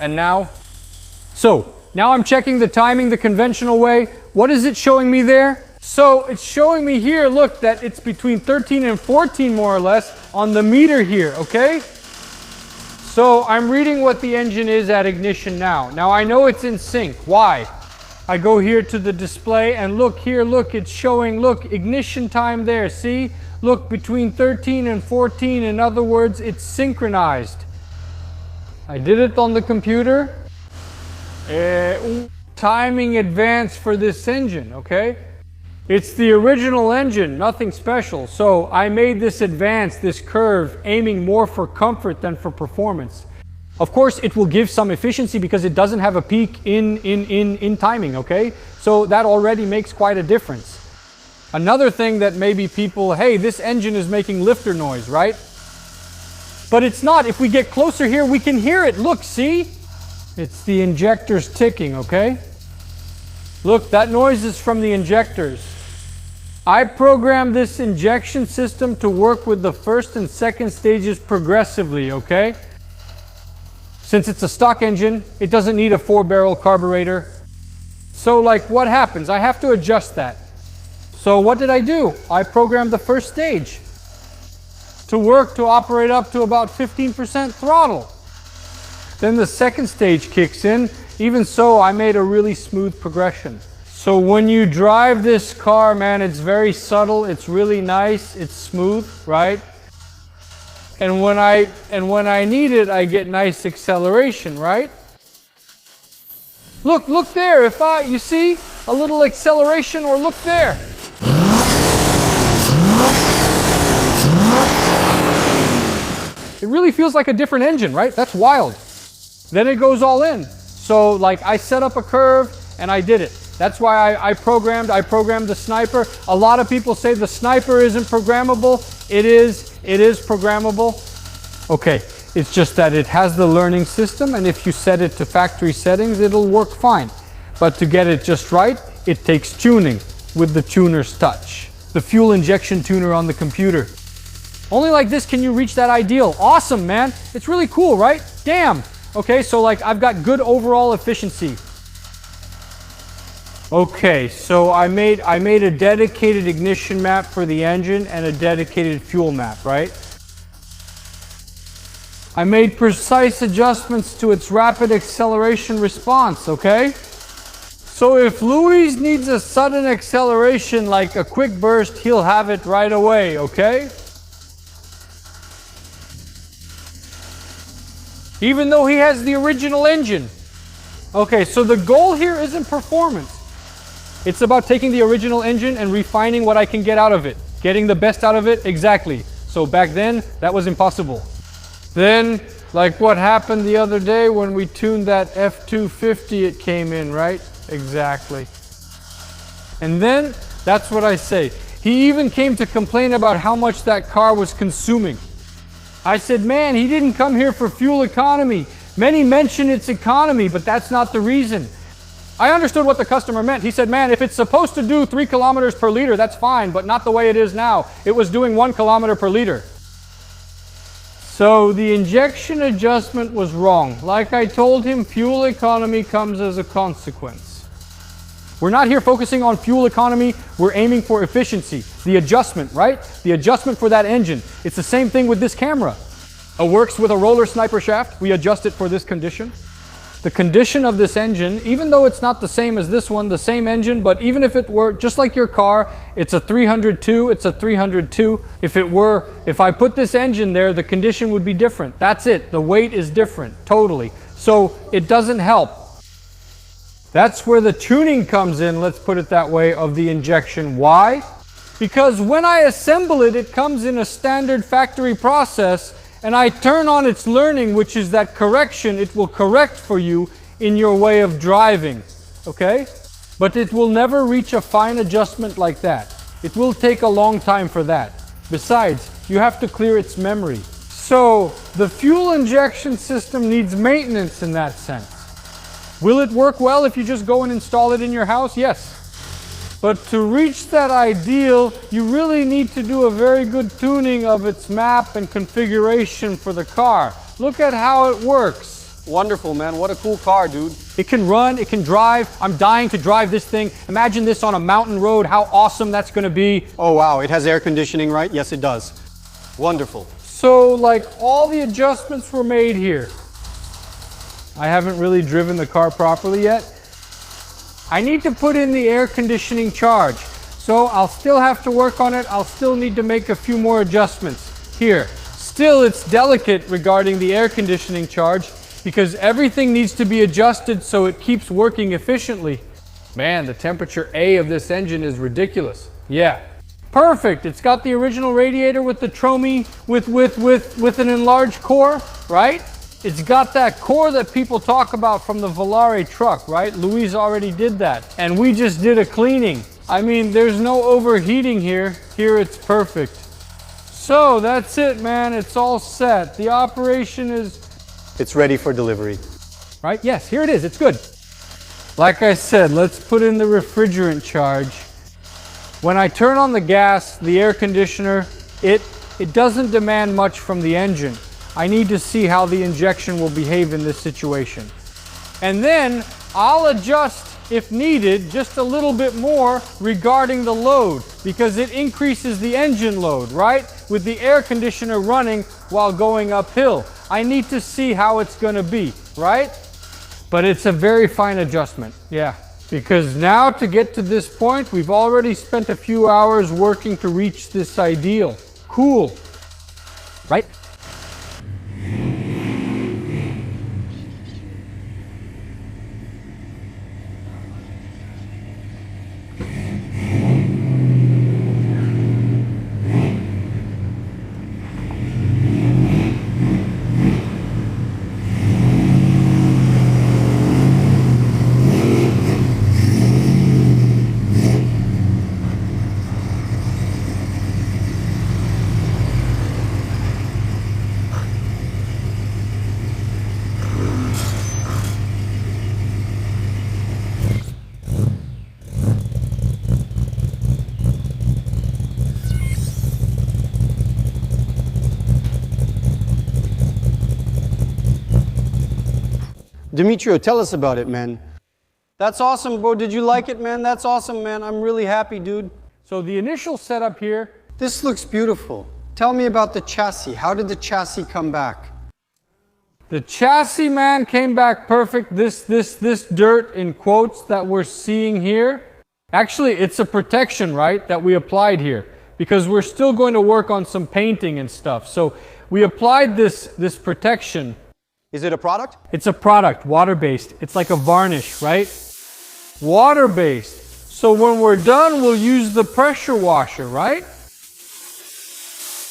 And now? So, now I'm checking the timing the conventional way. What is it showing me there? So, it's showing me here, look, that it's between 13 and 14 more or less on the meter here, okay? So, I'm reading what the engine is at ignition now. Now, I know it's in sync. Why? I go here to the display and look here, look, it's showing, look, ignition time there, see? Look, between 13 and 14, in other words, it's synchronized. I did it on the computer. Timing advance for this engine, okay? It's the original engine, nothing special. So I made this advance, this curve, aiming more for comfort than for performance. Of course, it will give some efficiency because it doesn't have a peak in timing, okay? So that already makes quite a difference. Another thing that maybe people, hey, this engine is making lifter noise, right? But it's not. If we get closer here, we can hear it. Look, see? It's the injectors ticking, okay? Look, that noise is from the injectors. I programmed this injection system to work with the first and second stages progressively, okay? Since it's a stock engine, it doesn't need a 4-barrel carburetor. So like what happens? I have to adjust that. So what did I do? I programmed the first stage to work to operate up to about 15% throttle. Then the second stage kicks in. Even so, I made a really smooth progression. So when you drive this car, man, it's very subtle, it's really nice, it's smooth, right? And when I need it, I get nice acceleration, right? Look there, you see a little acceleration, or look there. It really feels like a different engine, right? That's wild. Then it goes all in. So like I set up a curve and I did it. That's why I programmed the sniper. A lot of people say the sniper isn't programmable. It is programmable. Okay, it's just that it has the learning system, and if you set it to factory settings, it'll work fine. But to get it just right, it takes tuning with the tuner's touch. The fuel injection tuner on the computer. Only like this can you reach that ideal. Awesome, man. It's really cool, right? Damn. Okay, so like I've got good overall efficiency. Okay, so I made a dedicated ignition map for the engine and a dedicated fuel map, right? I made precise adjustments to its rapid acceleration response, okay? So if Louis needs a sudden acceleration like a quick burst, he'll have it right away, okay? Even though he has the original engine. Okay, so the goal here isn't performance. It's about taking the original engine and refining what I can get out of it. Getting the best out of it, exactly. So back then, that was impossible. Then, like what happened the other day when we tuned that F250, it came in, right? Exactly. And then, that's what I say. He even came to complain about how much that car was consuming. I said, man, he didn't come here for fuel economy. Many mention its economy, but that's not the reason. I understood what the customer meant. He said, man, if it's supposed to do 3 kilometers per liter, that's fine, but not the way it is now. It was doing 1 kilometer per liter. So the injection adjustment was wrong. Like I told him, fuel economy comes as a consequence. We're not here focusing on fuel economy. We're aiming for efficiency. The adjustment, right? The adjustment for that engine. It's the same thing with this camera. It works with a roller sniper shaft. We adjust it for this condition. The condition of this engine, even though it's not the same as this one, the same engine, but even if it were just like your car, it's a 302, it's a 302. If I put this engine there, the condition would be different. That's it. The weight is different, totally. So it doesn't help. That's where the tuning comes in, let's put it that way, of the injection. Why? Because when I assemble it, it comes in a standard factory process, and I turn on its learning, which is that correction. It will correct for you in your way of driving, okay? But it will never reach a fine adjustment like that. It will take a long time for that. Besides, you have to clear its memory. So the fuel injection system needs maintenance in that sense. Will it work well if you just go and install it in your house? Yes. But to reach that ideal, you really need to do a very good tuning of its map and configuration for the car. Look at how it works. Wonderful, man. What a cool car, dude. It can run, it can drive. I'm dying to drive this thing. Imagine this on a mountain road, how awesome that's gonna be. Oh, wow. It has air conditioning, right? Yes, it does. Wonderful. So, like, all the adjustments were made here. I haven't really driven the car properly yet. I need to put in the air conditioning charge. So I'll still have to work on it. I'll still need to make a few more adjustments here. Still, it's delicate regarding the air conditioning charge because everything needs to be adjusted so it keeps working efficiently. Man, the temperature A of this engine is ridiculous. Yeah. Perfect. It's got the original radiator with the Tromi with an enlarged core, right? It's got that core that people talk about from the Volare truck, right? Luis already did that. And we just did a cleaning. I mean, there's no overheating here. Here it's perfect. So that's it, man. It's all set. The operation is... It's ready for delivery. Right? Yes, here it is. It's good. Like I said, let's put in the refrigerant charge. When I turn on the gas, the air conditioner, it doesn't demand much from the engine. I need to see how the injection will behave in this situation. And then I'll adjust, if needed, just a little bit more regarding the load because it increases the engine load, right? With the air conditioner running while going uphill. I need to see how it's going to be, right? But it's a very fine adjustment, yeah. Because now to get to this point, we've already spent a few hours working to reach this ideal. Cool, right? Demetrio, tell us about it, man. That's awesome, bro. Did you like it, man? That's awesome, man. I'm really happy, dude. So the initial setup here. This looks beautiful. Tell me about the chassis. How did the chassis come back? The chassis, man, came back perfect. This dirt in quotes that we're seeing here. Actually, it's a protection, right, that we applied here because we're still going to work on some painting and stuff. So we applied this protection. Is it a product? It's a product, water-based. It's like a varnish, right? Water-based. So when we're done, we'll use the pressure washer, right?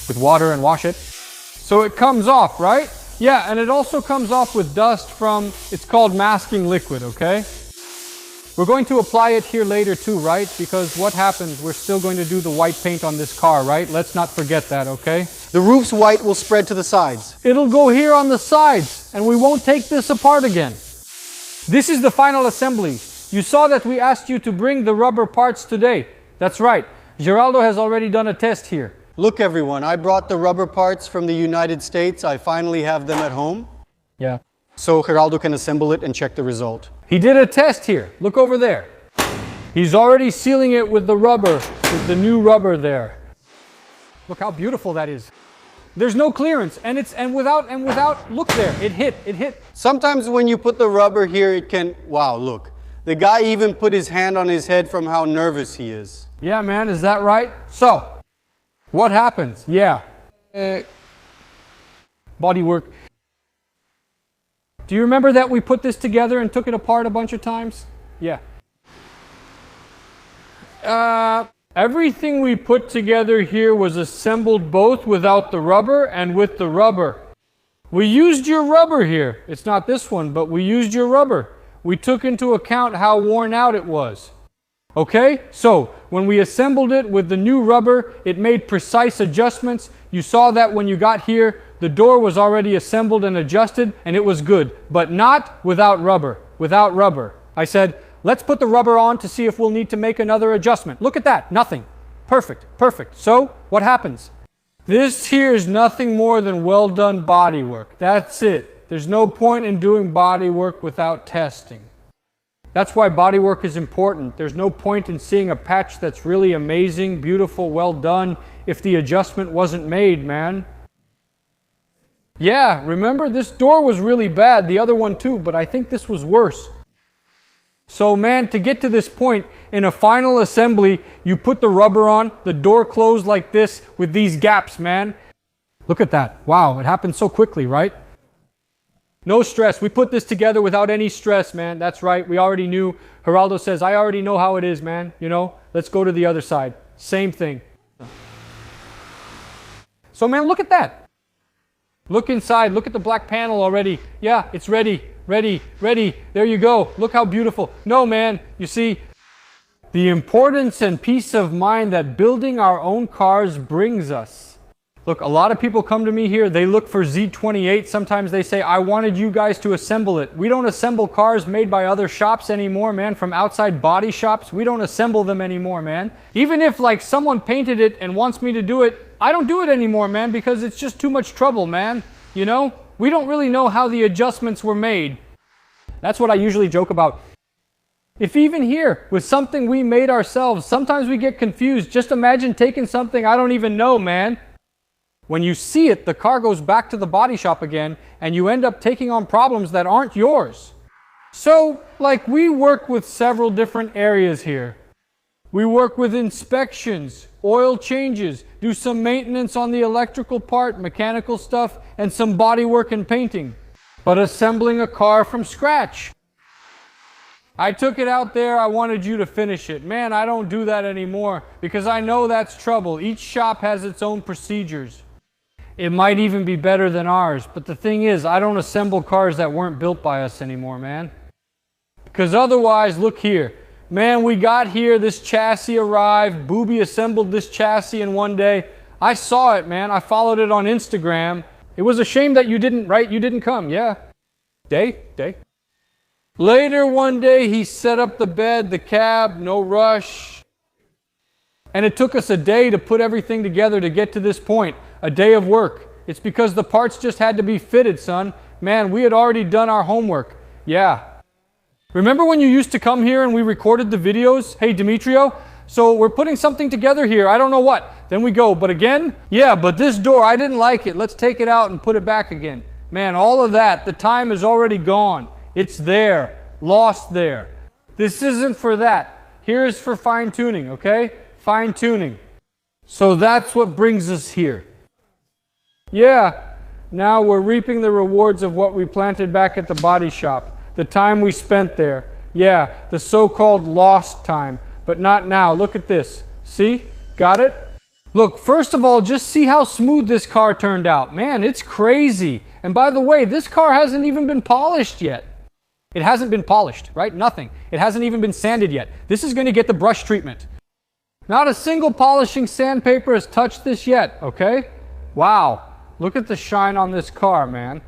With water and wash it. So it comes off, right? Yeah, and it also comes off with dust from, it's called masking liquid, okay? We're going to apply it here later too, right? Because what happens, we're still going to do the white paint on this car, right? Let's not forget that, okay? The roof's white will spread to the sides. It'll go here on the sides, and we won't take this apart again. This is the final assembly. You saw that we asked you to bring the rubber parts today. That's right. Geraldo has already done a test here. Look, everyone, I brought the rubber parts from the United States. I finally have them at home. Yeah. So Geraldo can assemble it and check the result. He did a test here. Look over there. He's already sealing it with the rubber, with the new rubber there. Look how beautiful that is. There's no clearance, and without, look there, it hit. Sometimes when you put the rubber here, it can, wow, look. The guy even put his hand on his head from how nervous he is. Yeah, man, is that right? So, what happens? Yeah. Bodywork. Do you remember that we put this together and took it apart a bunch of times? Yeah. Everything we put together here was assembled both without the rubber and with the rubber. We used your rubber here. It's not this one, but we used your rubber. We took into account how worn out it was. Okay? So, when we assembled it with the new rubber, it made precise adjustments. You saw that when you got here, the door was already assembled and adjusted, and it was good. But not without rubber. Without rubber. I said, let's put the rubber on to see if we'll need to make another adjustment. Look at that. Nothing. Perfect. Perfect. So, what happens? This here is nothing more than well done bodywork. That's it. There's no point in doing bodywork without testing. That's why bodywork is important. There's no point in seeing a patch that's really amazing, beautiful, well done, if the adjustment wasn't made, man. Yeah, remember, this door was really bad, the other one too, but I think this was worse. So man, to get to this point, in a final assembly, you put the rubber on, the door closed like this with these gaps, man. Look at that. Wow, it happened so quickly, right? No stress. We put this together without any stress, man. That's right. We already knew. Geraldo says, I already know how it is, man. You know, let's go to the other side. Same thing. So, man, look at that. Look inside. Look at the black panel already. Yeah, it's ready. Ready. Ready. There you go. Look how beautiful. No, man. You see, the importance and peace of mind that building our own cars brings us. Look, a lot of people come to me here, they look for Z28. Sometimes they say, I wanted you guys to assemble it. We don't assemble cars made by other shops anymore, man, from outside body shops. We don't assemble them anymore, man. Even if like someone painted it and wants me to do it, I don't do it anymore, man, because it's just too much trouble, man. You know, we don't really know how the adjustments were made. That's what I usually joke about. If even here, with something we made ourselves, sometimes we get confused. Just imagine taking something I don't even know, man. When you see it, the car goes back to the body shop again, and you end up taking on problems that aren't yours. So, like, we work with several different areas here. We work with inspections, oil changes, do some maintenance on the electrical part, mechanical stuff, and some body work and painting. But assembling a car from scratch. I took it out there, I wanted you to finish it. Man, I don't do that anymore, because I know that's trouble. Each shop has its own procedures. It might even be better than ours. But the thing is, I don't assemble cars that weren't built by us anymore, man. Because otherwise, look here. Man, we got here, this chassis arrived, Booby assembled this chassis in one day. I saw it, man. I followed it on Instagram. It was a shame that you didn't, right? You didn't come, yeah. Day. Later one day, he set up the bed, the cab, no rush. And it took us a day to put everything together to get to this point. A day of work. It's because the parts just had to be fitted, son. Man, we had already done our homework. Yeah. Remember when you used to come here and we recorded the videos? Hey, Demetrio, so we're putting something together here. I don't know what. Then we go, but again? Yeah, but this door, I didn't like it. Let's take it out and put it back again. Man, all of that, the time is already gone. It's there. Lost there. This isn't for that. Here's for fine-tuning, okay? Fine-tuning. So that's what brings us here. Yeah, now we're reaping the rewards of what we planted back at the body shop. The time we spent there. Yeah, the so-called lost time. But not now. Look at this. See? Got it? Look, first of all, just see how smooth this car turned out. Man, it's crazy. And by the way, this car hasn't even been polished yet. It hasn't been polished, right? Nothing. It hasn't even been sanded yet. This is going to get the brush treatment. Not a single polishing sandpaper has touched this yet, okay? Wow. Look at the shine on this car, man.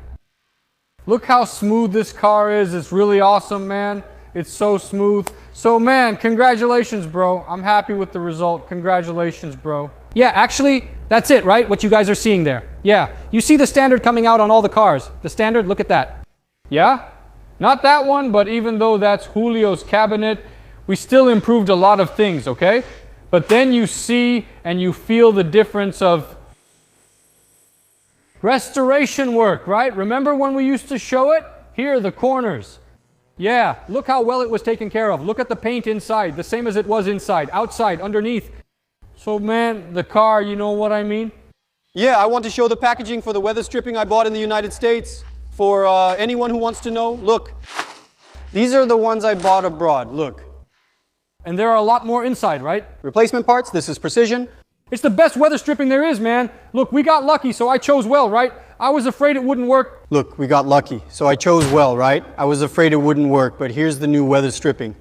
Look how smooth this car is. It's really awesome, man. It's so smooth. So, man, congratulations, bro. I'm happy with the result. Congratulations, bro. Yeah, actually, that's it, right? What you guys are seeing there. Yeah. You see the standard coming out on all the cars. The standard, look at that. Yeah? Not that one, but even though that's Julio's cabinet, we still improved a lot of things, okay? But then you see and you feel the difference of restoration work, right? Remember when we used to show it? Here, the corners. Yeah, look how well it was taken care of. Look at the paint inside, the same as it was inside, outside, underneath. So man, the car, you know what I mean? Yeah, I want to show the packaging for the weather stripping I bought in the United States. For anyone who wants to know, look. These are the ones I bought abroad, look. And there are a lot more inside, right? Replacement parts, this is precision. It's the best weather stripping there is, man. Look, we got lucky, so I chose well, right? I was afraid it wouldn't work. Look, we got lucky, so I chose well, right? I was afraid it wouldn't work, but here's the new weather stripping.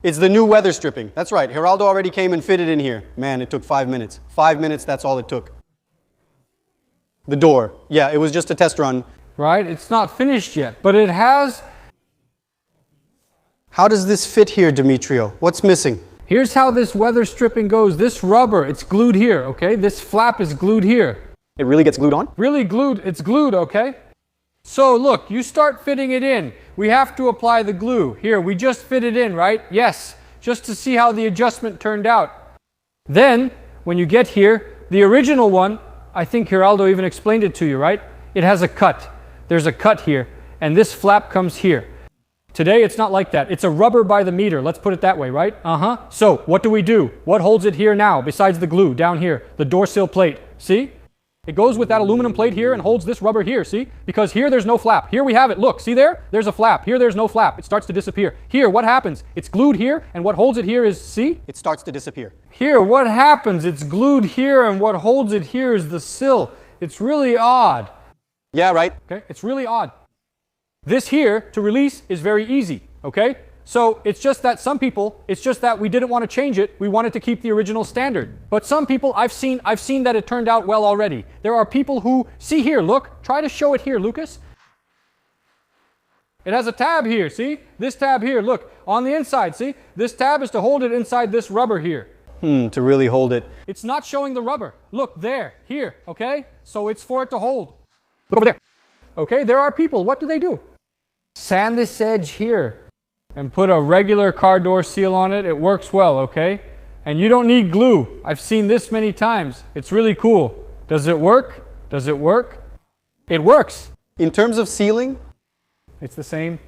It's the new weather stripping. That's right, Geraldo already came and fitted in here. Man, it took 5 minutes. 5 minutes, that's all it took. The door. Yeah, it was just a test run. Right? It's not finished yet, but it has. How does this fit here, Demetrio? What's missing? Here's how this weather stripping goes. This rubber, it's glued here, okay? This flap is glued here. It really gets glued on? Really glued, it's glued, okay? So look, you start fitting it in. We have to apply the glue. Here, we just fit it in, right? Yes, just to see how the adjustment turned out. Then, when you get here, the original one, I think Geraldo even explained it to you, right? It has a cut. There's a cut here, and this flap comes here. Today, it's not like that. It's a rubber by the meter. Let's put it that way, right? So, what do? What holds it here now, besides the glue down here? The door sill plate. See? It goes with that aluminum plate here and holds this rubber here, see? Because here there's no flap. Here we have it. Look, see there? There's a flap. Here there's no flap. It starts to disappear. Here, what happens? It's glued here, and what holds it here is, see? It starts to disappear. Here, what happens? It's glued here, and what holds it here is the sill. It's really odd. Yeah, right? Okay, it's really odd. This here, to release, is very easy, okay? So it's just that some people, it's just that we didn't want to change it. We wanted to keep the original standard. But some people, I've seen that it turned out well already. There are people who, see here, look, try to show it here, Lucas. It has a tab here, see? This tab here, look, on the inside, see? This tab is to hold it inside this rubber here. To really hold it. It's not showing the rubber. Look, there, here, okay? So it's for it to hold. Look over there. Okay, there are people, what do? Sand this edge here and put a regular car door seal on it. It works well, okay? And you don't need glue. I've seen this many times. It's really cool. Does it work? Does it work? It works. In terms of sealing? It's the same.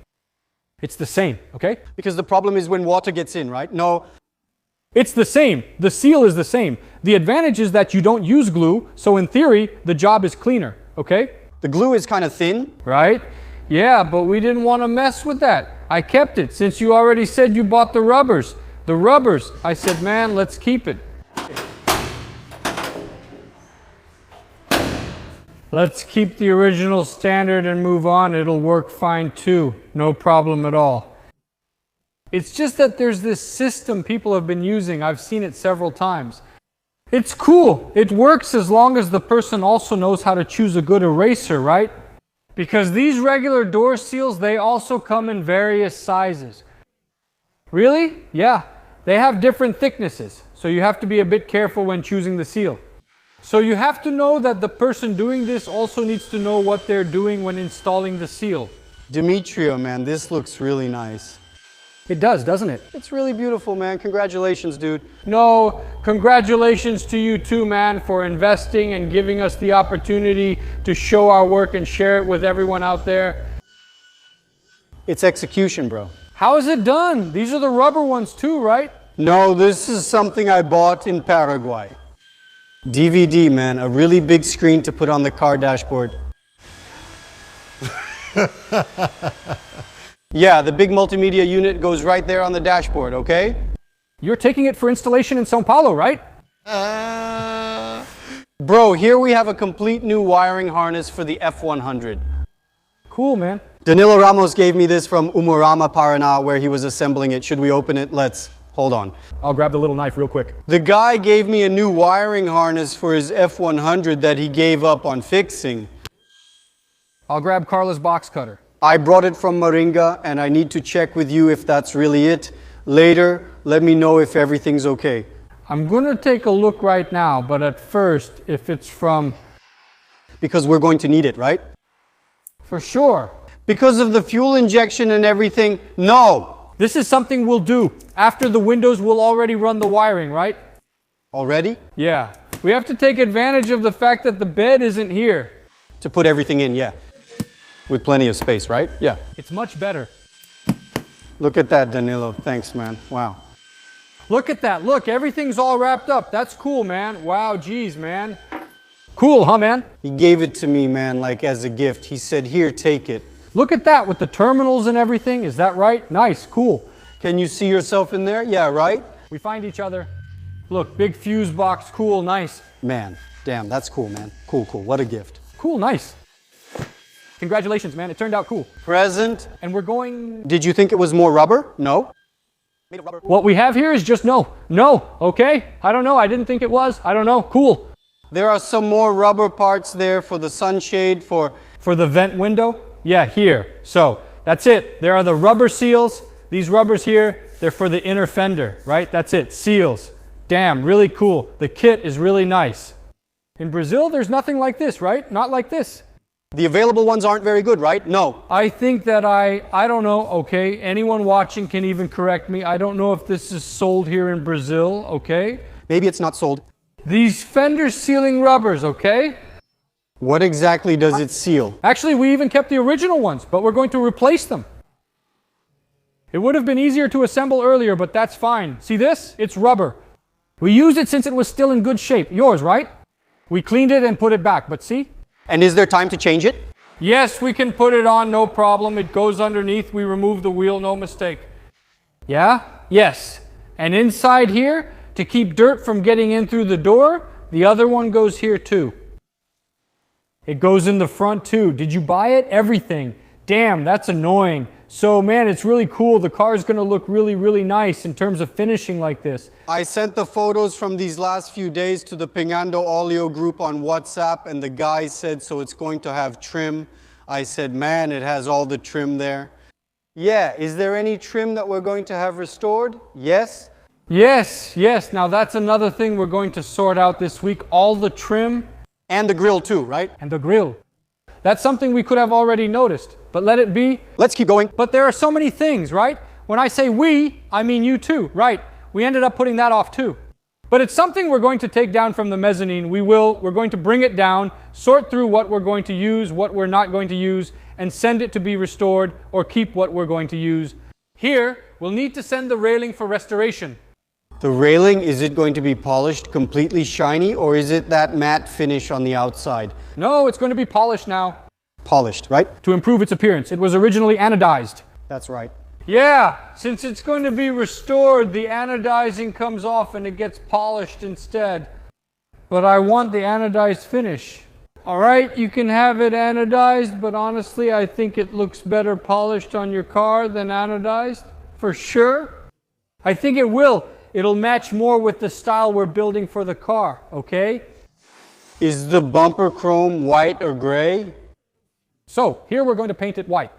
It's the same, okay? Because the problem is when water gets in, right? No. It's the same. The seal is the same. The advantage is that you don't use glue, so in theory, the job is cleaner, okay? The glue is kind of thin. Right? Yeah, but we didn't want to mess with that. I kept it since you already said you bought the rubbers. The rubbers. I said, man, let's keep it. Let's keep the original standard and move on. It'll work fine too. No problem at all. It's just that there's this system people have been using. I've seen it several times. It's cool. It works as long as the person also knows how to choose a good eraser, right? Because these regular door seals, they also come in various sizes. Really? Yeah. They have different thicknesses, so you have to be a bit careful when choosing the seal. So you have to know that the person doing this also needs to know what they're doing when installing the seal. Demetrio, man, this looks really nice. It does, doesn't it? It's really beautiful, man. Congratulations, dude. No, congratulations to you too, man, for investing and giving us the opportunity to show our work and share it with everyone out there. It's execution, bro. How is it done? These are the rubber ones too, right? No, this is something I bought in Paraguay. DVD, man. A really big screen to put on the car dashboard. Yeah, the big multimedia unit goes right there on the dashboard, okay? You're taking it for installation in Sao Paulo, right? Bro, here we have a complete new wiring harness for the F100. Cool, man. Danilo Ramos gave me this from Umurama, Paraná, where he was assembling it. Should we open it? Let's. Hold on. I'll grab the little knife real quick. The guy gave me a new wiring harness for his F100 that he gave up on fixing. I'll grab Carla's box cutter. I brought it from Moringa, and I need to check with you if that's really it. Later, let me know if everything's okay. I'm going to take a look right now, but at first, if it's from... Because we're going to need it, right? For sure. Because of the fuel injection and everything, no. This is something we'll do. After the windows, we'll already run the wiring, right? Already? Yeah. We have to take advantage of the fact that the bed isn't here. To put everything in, yeah. With plenty of space, right? Yeah. It's much better. Look at that, Danilo. Thanks, man. Wow. Look at that. Look, everything's all wrapped up. That's cool, man. Wow, geez, man. Cool, huh, man? He gave it to me, man, like as a gift. He said, here, take it. Look at that with the terminals and everything. Is that right? Nice, cool. Can you see yourself in there? Yeah, right? We find each other. Look, big fuse box. Cool, nice. Man, damn, that's cool, man. Cool, cool. What a gift. Cool, nice. Congratulations, man. It turned out cool. Present. And we're going... Did you think it was more rubber? No. What we have here is just no. No, okay? I don't know. I didn't think it was. I don't know. Cool. There are some more rubber parts there for the sunshade, for the vent window? Yeah, here. So, that's it. There are the rubber seals. These rubbers here, they're for the inner fender, right? That's it. Seals. Damn, really cool. The kit is really nice. In Brazil, there's nothing like this, right? Not like this. The available ones aren't very good, right? No. I think that I don't know, okay? Anyone watching can even correct me. I don't know if this is sold here in Brazil, okay? Maybe it's not sold. These fender sealing rubbers, okay? What exactly does it seal? Actually, we even kept the original ones, but we're going to replace them. It would have been easier to assemble earlier, but that's fine. See this? It's rubber. We used it since it was still in good shape. Yours, right? We cleaned it and put it back, but see? And is there time to change it? Yes, we can put it on, no problem. It goes underneath. We remove the wheel, no mistake. Yeah? Yes. And inside here, to keep dirt from getting in through the door, the other one goes here too. It goes in the front too. Did you buy it? Everything. Damn, that's annoying. So man, it's really cool. The car is going to look really, really nice in terms of finishing like this. I sent the photos from these last few days to the Pingando Oleo group on WhatsApp, and the guy said, so it's going to have trim. I said, man, it has all the trim there. Yeah, is there any trim that we're going to have restored? Yes? Yes. Now that's another thing we're going to sort out this week. All the trim. And the grill too, right? And the grill. That's something we could have already noticed, but let it be. Let's keep going. But there are so many things, right? When I say we, I mean you too, right? We ended up putting that off too. But it's something we're going to take down from the mezzanine. We're going to bring it down, sort through what we're going to use, what we're not going to use, and send it to be restored or keep what we're going to use. Here, we'll need to send the railing for restoration. The railing, is it going to be polished completely shiny, or is it that matte finish on the outside? No, it's going to be polished now. Polished, right? To improve its appearance. It was originally anodized. That's right. Yeah, since it's going to be restored, the anodizing comes off and it gets polished instead. But I want the anodized finish. All right, you can have it anodized, but honestly, I think it looks better polished on your car than anodized, for sure. I think it will. It'll match more with the style we're building for the car, okay? Is the bumper chrome white or gray? So, here we're going to paint it white.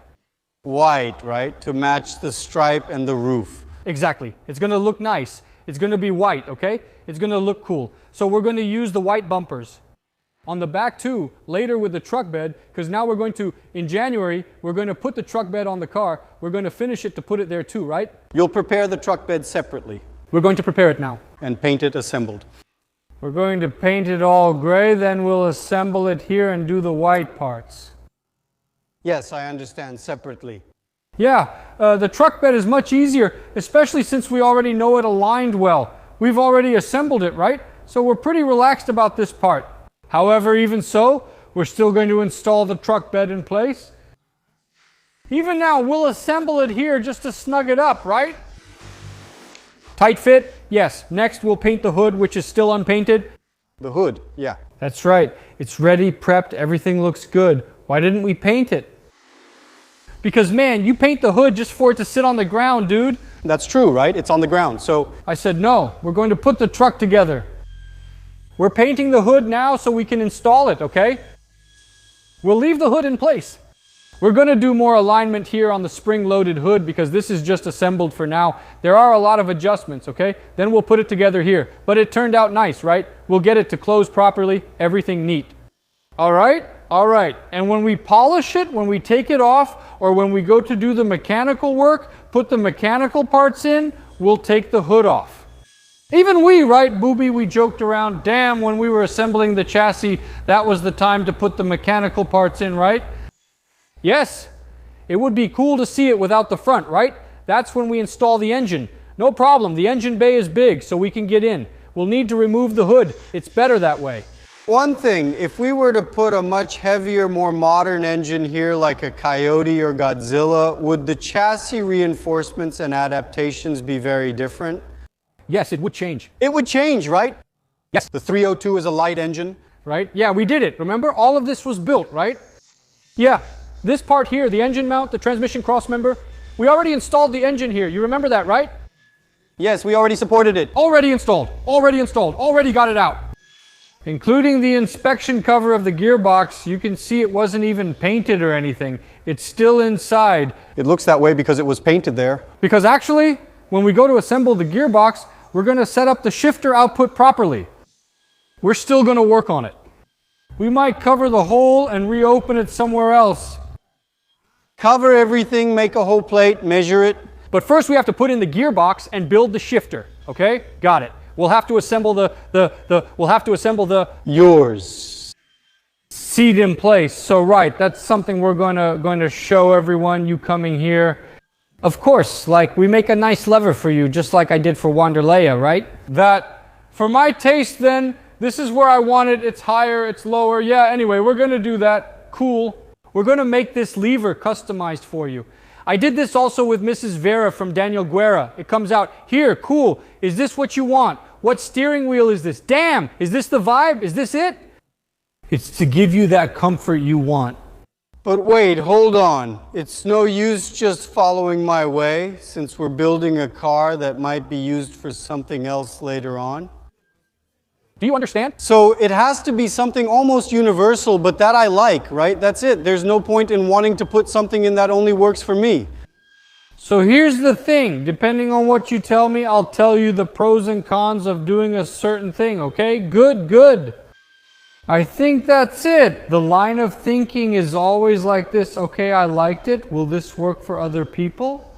White, right? To match the stripe and the roof. Exactly. It's going to look nice. It's going to be white, okay? It's going to look cool. So we're going to use the white bumpers. On the back too, later with the truck bed, because now we're going to, in January, we're going to put the truck bed on the car. We're going to finish it to put it there too, right? You'll prepare the truck bed separately. We're going to prepare it now. And paint it assembled. We're going to paint it all gray, then we'll assemble it here and do the white parts. Yes, I understand, separately. Yeah, the truck bed is much easier, especially since we already know it aligned well. We've already assembled it, right? So we're pretty relaxed about this part. However, even so, we're still going to install the truck bed in place. Even now, we'll assemble it here just to snug it up, right? Tight fit? Yes. Next, we'll paint the hood, which is still unpainted. The hood, yeah. That's right. It's ready, prepped, everything looks good. Why didn't we paint it? Because, man, you paint the hood just for it to sit on the ground, dude. That's true, right? It's on the ground, so... I said, no, we're going to put the truck together. We're painting the hood now so we can install it, okay? We'll leave the hood in place. We're going to do more alignment here on the spring-loaded hood because this is just assembled for now. There are a lot of adjustments, okay? Then we'll put it together here. But it turned out nice, right? We'll get it to close properly, everything neat. All right? All right. And when we polish it, when we take it off, or when we go to do the mechanical work, put the mechanical parts in, we'll take the hood off. Even we, right, Booby, we joked around, damn, when we were assembling the chassis, that was the time to put the mechanical parts in, right? Yes, it would be cool to see it without the front, right? That's when we install the engine. No problem, the engine bay is big, so we can get in. We'll need to remove the hood. It's better that way. One thing, if we were to put a much heavier, more modern engine here like a Coyote or Godzilla, would the chassis reinforcements and adaptations be very different? Yes, it would change. It would change, right? Yes. The 302 is a light engine. Right? Yeah, we did it. Remember? All of this was built, right? Yeah. This part here, the engine mount, the transmission crossmember, we already installed the engine here. You remember that, right? Yes, we already supported it. Already installed. Already installed. Already got it out. Including the inspection cover of the gearbox, you can see it wasn't even painted or anything. It's still inside. It looks that way because it was painted there. Because actually, when we go to assemble the gearbox, we're going to set up the shifter output properly. We're still going to work on it. We might cover the hole and reopen it somewhere else. Cover everything, make a whole plate, measure it. But first we have to put in the gearbox and build the shifter, okay? Got it. We'll have to assemble the Yours. seat in place. So right, that's something we're going to show everyone, you coming here. Of course, like we make a nice lever for you, just like I did for Wanderleia, right? That, for my taste then, this is where I want it. It's higher, it's lower. Yeah, anyway, we're going to do that. Cool. We're going to make this lever customized for you. I did this also with Mrs. Vera from Daniel Guerra. It comes out, here, cool. Is this what you want? What steering wheel is this? Damn, is this the vibe? Is this it? It's to give you that comfort you want. But wait, hold on. It's no use just following my way, since we're building a car that might be used for something else later on. Do you understand? So it has to be something almost universal, but that I like, right? That's it. There's no point in wanting to put something in that only works for me. So here's the thing. Depending on what you tell me, I'll tell you the pros and cons of doing a certain thing, okay? Good, good. I think that's it. The line of thinking is always like this. Okay, I liked it. Will this work for other people?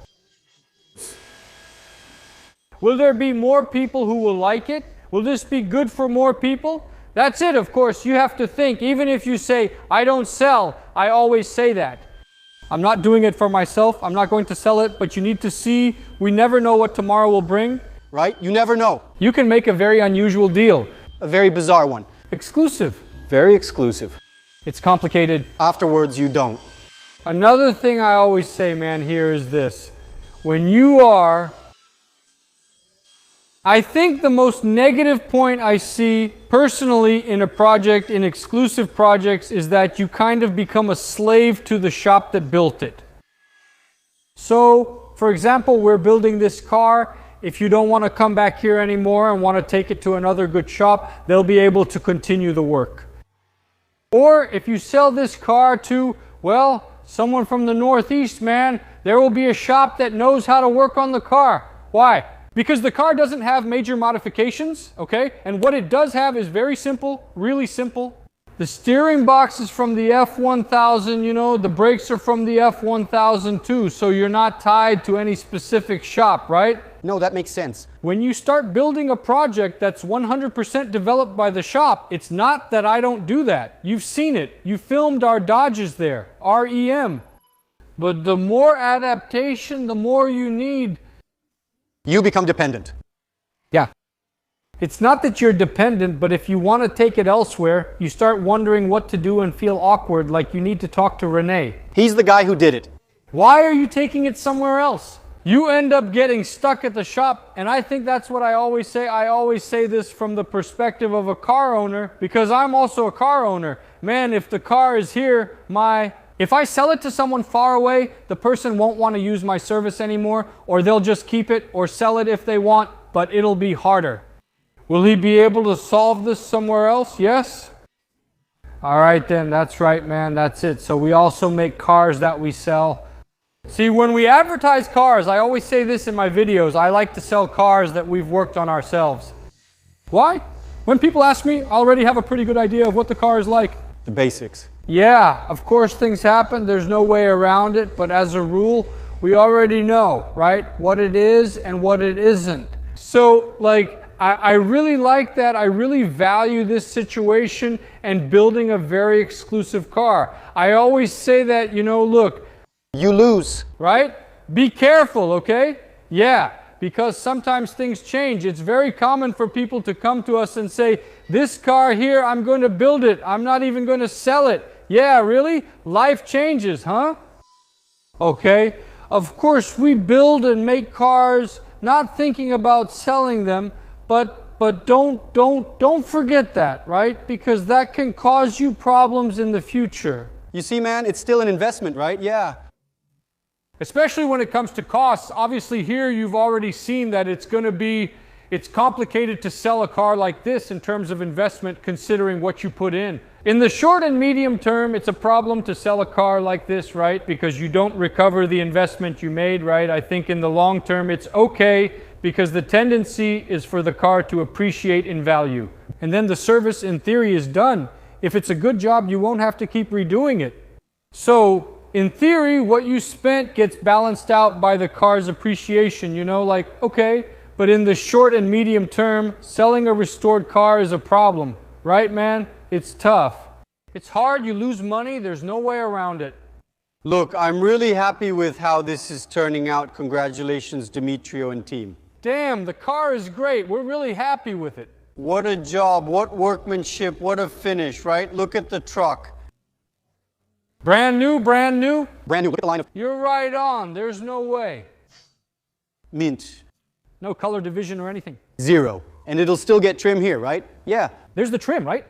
Will there be more people who will like it? Will this be good for more people? That's it, of course. You have to think. Even if you say, I don't sell, I always say that. I'm not doing it for myself. I'm not going to sell it, but you need to see, we never know what tomorrow will bring. Right? You never know. You can make a very unusual deal. A very bizarre one. Exclusive. Very exclusive. It's complicated. Afterwards, you don't. Another thing I always say, man, here is this. When you are... I think the most negative point I see personally in a project, in exclusive projects, is that you kind of become a slave to the shop that built it. So, for example, we're building this car. If you don't want to come back here anymore and want to take it to another good shop, they'll be able to continue the work. Or if you sell this car to, well, someone from the Northeast, man, there will be a shop that knows how to work on the car. Why? Because the car doesn't have major modifications, okay? And what it does have is very simple, really simple. The steering box is from the F1000, you know, the brakes are from the F1000 too, so you're not tied to any specific shop, right? No, that makes sense. When you start building a project that's 100% developed by the shop, it's not that I don't do that. You've seen it. You filmed our Dodges there, REM. But the more adaptation, the more you need. You become dependent. Yeah. It's not that you're dependent, but if you want to take it elsewhere, you start wondering what to do and feel awkward, like you need to talk to Renee. He's the guy who did it. Why are you taking it somewhere else? You end up getting stuck at the shop, and I think that's what I always say. I always say this from the perspective of a car owner, because I'm also a car owner. Man, if the car is here, if I sell it to someone far away, the person won't want to use my service anymore, or they'll just keep it or sell it if they want, but it'll be harder. Will he be able to solve this somewhere else? Yes? All right then, that's right, man, that's it. So we also make cars that we sell. See, when we advertise cars, I always say this in my videos, I like to sell cars that we've worked on ourselves. Why? When people ask me, I already have a pretty good idea of what the car is like. The basics. Yeah, of course things happen, there's no way around it, but as a rule, we already know, right? What it is and what it isn't. So, like, I really like that. I really value this situation and building a very exclusive car. I always say that, you know, look. You lose. Right? Be careful, okay? Yeah, because sometimes things change. It's very common for people to come to us and say, this car here, I'm going to build it. I'm not even going to sell it. Yeah, really? Life changes, huh? Okay. Of course, we build and make cars not thinking about selling them, but don't forget that, right? Because that can cause you problems in the future. You see, man, it's still an investment, right? Yeah. Especially when it comes to costs. Obviously here you've already seen that it's complicated to sell a car like this in terms of investment considering what you put in. In the short and medium term, it's a problem to sell a car like this, right? Because you don't recover the investment you made, right? I think in the long term it's okay because the tendency is for the car to appreciate in value. And then the service in theory is done. If it's a good job, you won't have to keep redoing it. So, in theory, what you spent gets balanced out by the car's appreciation, you know, like, okay, but in the short and medium term, selling a restored car is a problem, right, man? It's tough. It's hard, you lose money, there's no way around it. Look, I'm really happy with how this is turning out. Congratulations, Demetrio and team. Damn, the car is great. We're really happy with it. What a job, what workmanship, what a finish, right? Look at the truck. Brand new, brand new? Brand new, look at the line of You're right on, there's no way. mint. No color division or anything. 0. And it'll still get trim here, right? Yeah. There's the trim, right?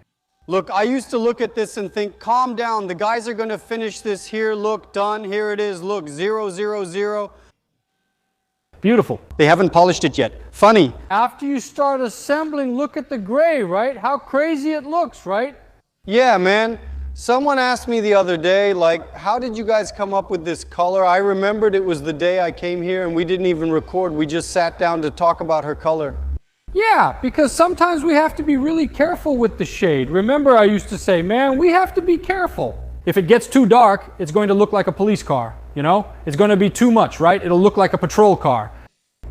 Look, I used to look at this and think, calm down, the guys are going to finish this here, look, done, here it is, look, 0, 0, 0. Beautiful. They haven't polished it yet. Funny. After you start assembling, look at the gray, right? How crazy it looks, right? Yeah, man. Someone asked me the other day, like, how did you guys come up with this color? I remembered it was the day I came here and we didn't even record. We just sat down to talk about her color. Yeah, because sometimes we have to be really careful with the shade. Remember, I used to say, man, we have to be careful. If it gets too dark, it's going to look like a police car, you know? It's going to be too much, right? It'll look like a patrol car.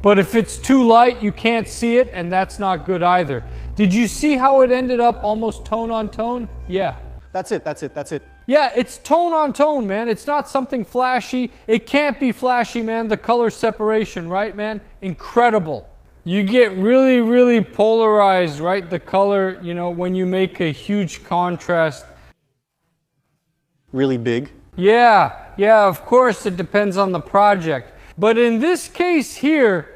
But if it's too light, you can't see it, and that's not good either. Did you see how it ended up almost tone on tone? Yeah. That's it, that's it, that's it. Yeah, it's tone on tone, man. It's not something flashy. It can't be flashy, man. The color separation, right, man? Incredible. You get really, really polarized, right? The color, you know, when you make a huge contrast. Really big. Yeah, of course it depends on the project. But in this case here,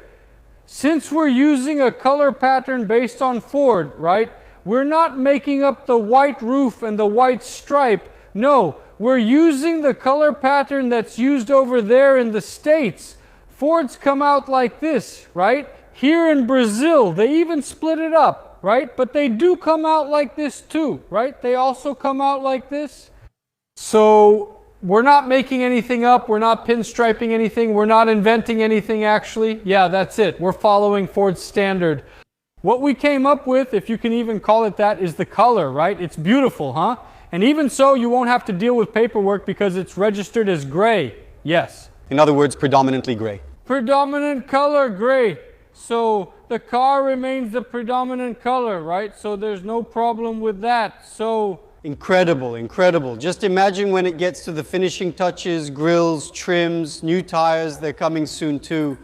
since we're using a color pattern based on Ford, right? We're not making up the white roof and the white stripe. No, we're using the color pattern that's used over there in the States. Fords come out like this, right? Here in Brazil, they even split it up, right? But they do come out like this too, right? They also come out like this. So we're not making anything up. We're not pinstriping anything. We're not inventing anything actually. Yeah, that's it. We're following Ford's standard. What we came up with, if you can even call it that, is the color, right? It's beautiful, huh? And even so, you won't have to deal with paperwork because it's registered as gray. Yes. In other words, predominantly gray. Predominant color, gray. So the car remains the predominant color, right? So there's no problem with that. So incredible, incredible. Just imagine when it gets to the finishing touches, grills, trims, new tires, they're coming soon too.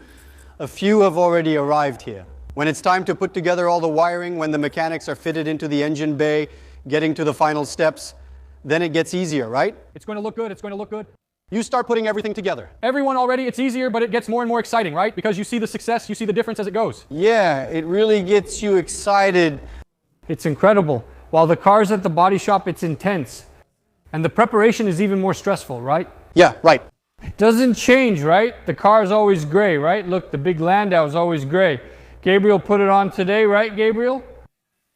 A few have already arrived here. When it's time to put together all the wiring, when the mechanics are fitted into the engine bay, getting to the final steps, then it gets easier, right? It's going to look good, it's going to look good. You start putting everything together. Everyone already, it's easier, but it gets more and more exciting, right? Because you see the success, you see the difference as it goes. Yeah, it really gets you excited. It's incredible. While the car's at the body shop, it's intense. And the preparation is even more stressful, right? Yeah, right. It doesn't change, right? The car is always gray, right? Look, the big Landau is always gray. Gabriel put it on today, right, Gabriel?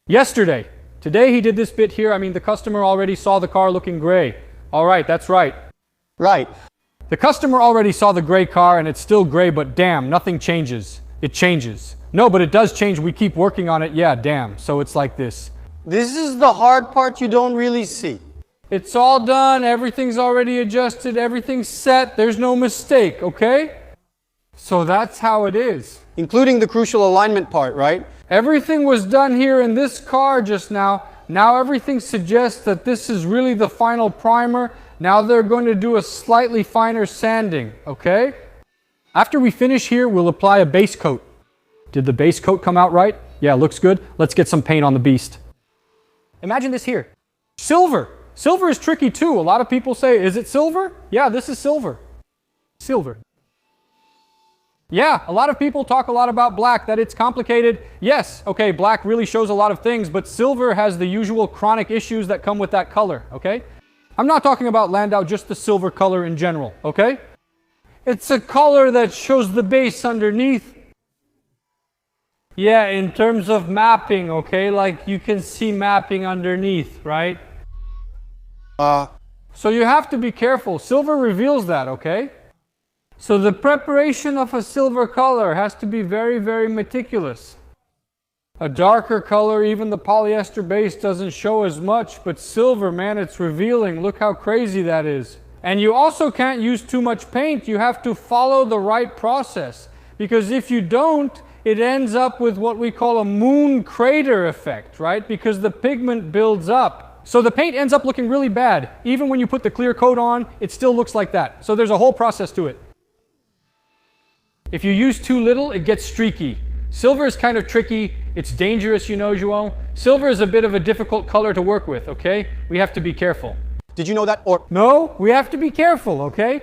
Yesterday. Today he did this bit here. I mean, the customer already saw the car looking gray. All right, that's right. Right. The customer already saw the gray car and it's still gray, but damn, nothing changes. It changes. No, but it does change. We keep working on it. Yeah, damn. So it's like this. This is the hard part you don't really see. It's all done. Everything's already adjusted. Everything's set. There's no mistake, okay? So that's how it is. Including the crucial alignment part, right? Everything was done here in this car just now. Now everything suggests that this is really the final primer. Now they're going to do a slightly finer sanding, okay? After we finish here, we'll apply a base coat. Did the base coat come out right? Yeah, looks good. Let's get some paint on the beast. Imagine this here. Silver. Silver is tricky too. A lot of people say, is it silver? Yeah, this is silver. Silver. Yeah, a lot of people talk a lot about black, that it's complicated. Yes, okay, black really shows a lot of things, but silver has the usual chronic issues that come with that color, okay? I'm not talking about Landau, just the silver color in general, okay? It's a color that shows the base underneath. Yeah, in terms of mapping, okay? Like you can see mapping underneath, right? So you have to be careful. Silver reveals that, okay? So the preparation of a silver color has to be very, very meticulous. A darker color, even the polyester base doesn't show as much, but silver, man, it's revealing. Look how crazy that is. And you also can't use too much paint. You have to follow the right process, because if you don't, it ends up with what we call a moon crater effect, right? Because the pigment builds up. So the paint ends up looking really bad. Even when you put the clear coat on, it still looks like that. So there's a whole process to it. If you use too little, it gets streaky. Silver is kind of tricky. It's dangerous, you know, João. Silver is a bit of a difficult color to work with, okay? We have to be careful. Did you know that? Or no, we have to be careful, okay?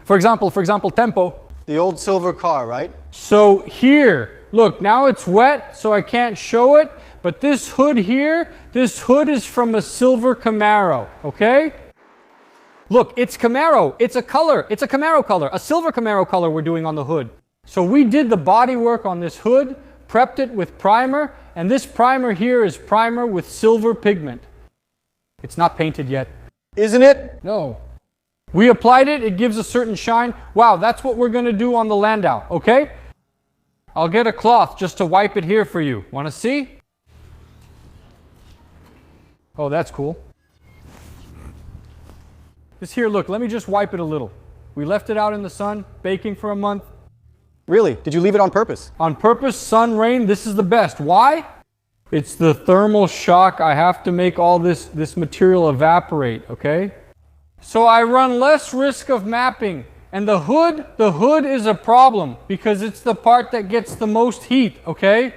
For example, Tempo. the old silver car, right? So here, look, now it's wet, so I can't show it. But this hood here, this hood is from a silver Camaro, okay? Look, it's Camaro. It's a color. It's a Camaro color, a silver Camaro color we're doing on the hood. So we did the body work on this hood, prepped it with primer, and this primer here is primer with silver pigment. It's not painted yet. Isn't it? No. We applied it, it gives a certain shine. Wow, that's what we're going to do on the Landau, okay? I'll get a cloth just to wipe it here for you. Want to see? Oh, that's cool. This here, look, let me just wipe it a little. We left it out in the sun, baking for a month. Really? Did you leave it on purpose? On purpose, sun, rain, this is the best. Why? It's the thermal shock. I have to make all this material evaporate, okay? So I run less risk of mapping. And the hood is a problem because it's the part that gets the most heat, okay?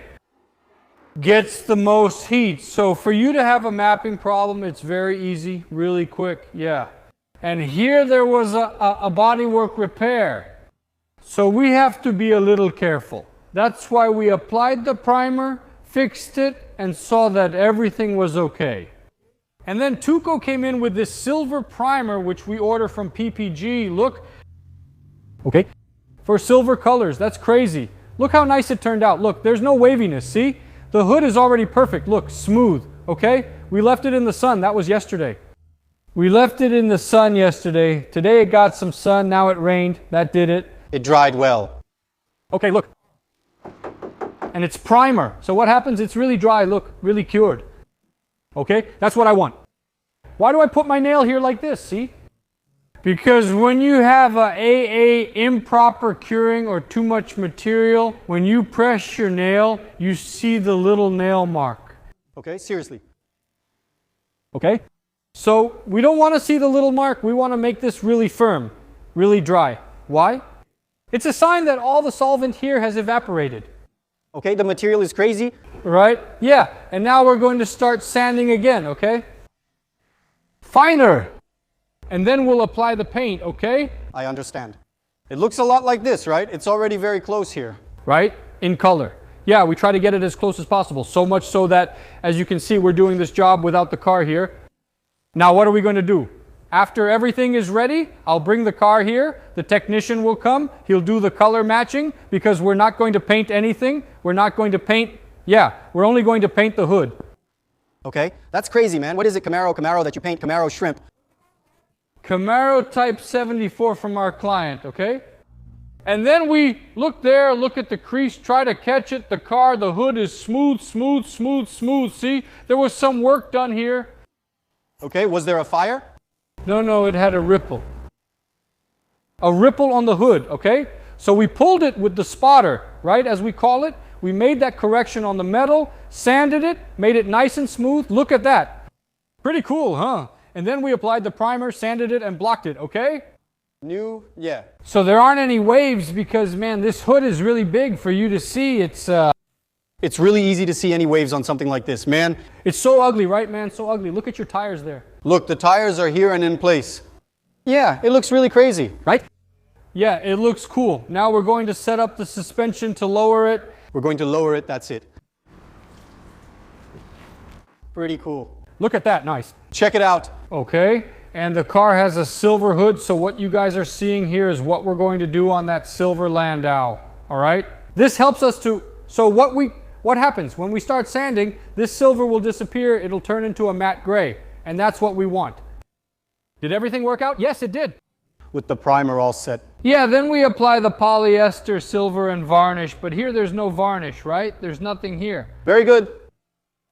Gets the most heat. So for you to have a mapping problem, it's very easy, really quick, yeah. And here there was a bodywork repair. So we have to be a little careful. That's why we applied the primer, fixed it, and saw that everything was okay. And then Tuco came in with this silver primer, which we order from PPG. Look, okay, for silver colors. That's crazy. Look how nice it turned out. Look, there's no waviness, see? The hood is already perfect. Look, smooth, okay? We left it in the sun. That was yesterday. We left it in the sun yesterday. Today it got some sun. Now it rained. That did it. It dried well. Okay, look. And it's primer. So what happens? It's really dry. Look, really cured. Okay, that's what I want. Why do I put my nail here like this? See? Because when you have a AA improper curing or too much material, when you press your nail, you see the little nail mark. Okay, seriously. Okay? So we don't want to see the little mark. We want to make this really firm, really dry. Why? It's a sign that all the solvent here has evaporated. Okay, the material is crazy. Right? Yeah. And now we're going to start sanding again, okay? Finer. And then we'll apply the paint, okay? I understand. It looks a lot like this, right? It's already very close here. Right? In color. Yeah, we try to get it as close as possible. So much so that, as you can see, we're doing this job without the car here. Now, what are we going to do? After everything is ready, I'll bring the car here. The technician will come. He'll do the color matching because we're not going to paint anything. We're not going to paint, we're only going to paint the hood. Okay, that's crazy, man. What is it, Camaro that you paint Camaro shrimp? Camaro Type 74 from our client, okay? And then we look there, look at the crease, try to catch it. The car, the hood is smooth, smooth, smooth, smooth. See, there was some work done here. Okay, was there a fire? No, it had a ripple. A ripple on the hood, okay? So we pulled it with the spotter, right, as we call it. We made that correction on the metal, sanded it, made it nice and smooth. Look at that. Pretty cool, huh? And then we applied the primer, sanded it, and blocked it, okay? New, yeah. So there aren't any waves because, man, this hood is really big for you to see. It's really easy to see any waves on something like this, man. It's so ugly, right, man? So ugly. Look at your tires there. Look, the tires are here and in place. Yeah, it looks really crazy. Right? Yeah, it looks cool. Now we're going to set up the suspension to lower it. We're going to lower it, that's it. Pretty cool. Look at that, nice. Check it out. Okay, and the car has a silver hood, so what you guys are seeing here is what we're going to do on that silver Landau, all right? This helps us to, so what happens? When we start sanding, this silver will disappear, it'll turn into a matte gray, and that's what we want. Did everything work out? Yes, it did. With the primer all set. Yeah, then we apply the polyester, silver, and varnish, but here there's no varnish, right? There's nothing here. Very good.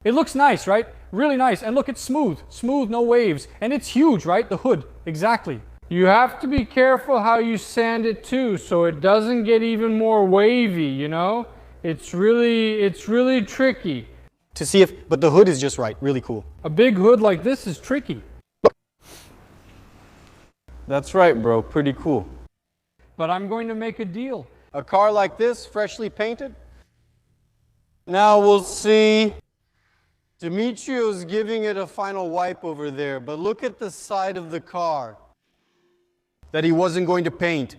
It looks nice, right? Really nice. And look, it's smooth. Smooth, no waves. And it's huge, right? The hood. Exactly. You have to be careful how you sand it too, so it doesn't get even more wavy, you know? It's really tricky. To see if, but the hood is just right. Really cool. A big hood like this is tricky. That's right, bro. Pretty cool. But I'm going to make a deal. A car like this, freshly painted. Now we'll see. Demetrio's giving it a final wipe over there, but look at the side of the car that he wasn't going to paint.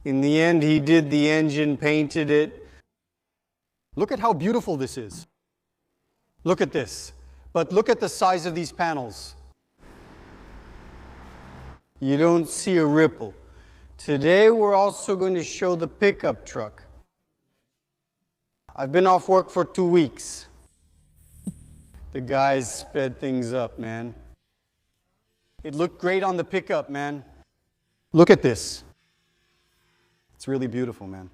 In the end, he did the engine, painted it. Look at how beautiful this is. Look at this. But look at the size of these panels. You don't see a ripple. Today, we're also going to show the pickup truck. I've been off work for 2 weeks. The guys sped things up, man. It looked great on the pickup, man. Look at this. It's really beautiful, man.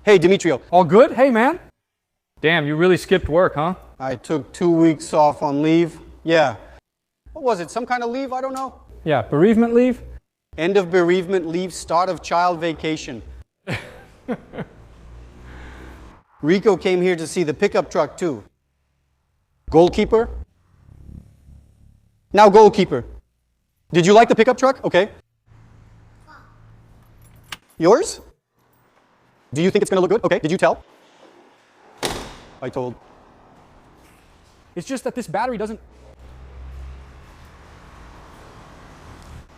Hey, Demetrio. All good? Hey, man. Damn, you really skipped work, huh? I took 2 weeks off on leave. Yeah. What was it? Some kind of leave? I don't know. Yeah, bereavement leave? End of bereavement leave, start of child vacation. Rico came here to see the pickup truck too. Goalkeeper? Now goalkeeper. Did you like the pickup truck? Okay. Yours? Do you think it's going to look good? Okay. Did you tell? I told. It's just that this battery doesn't...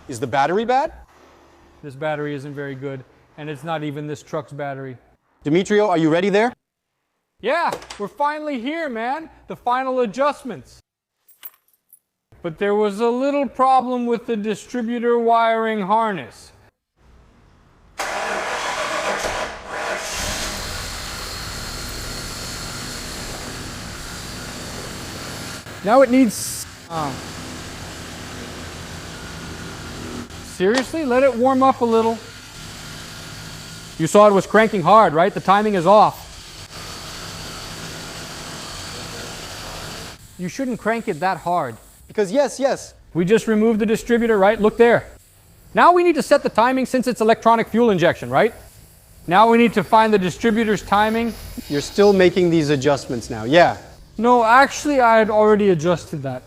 Is the battery bad? This battery isn't very good, and it's not even this truck's battery. Demetrio, are you ready there? Yeah, we're finally here, man. The final adjustments. But there was a little problem with the distributor wiring harness. Now it needs... Seriously? Let it warm up a little. You saw it was cranking hard, right? The timing is off. You shouldn't crank it that hard. Because yes. We just removed the distributor, right? Look there. Now we need to set the timing since it's electronic fuel injection, right? Now we need to find the distributor's timing. You're still making these adjustments now, yeah. No, actually I had already adjusted that.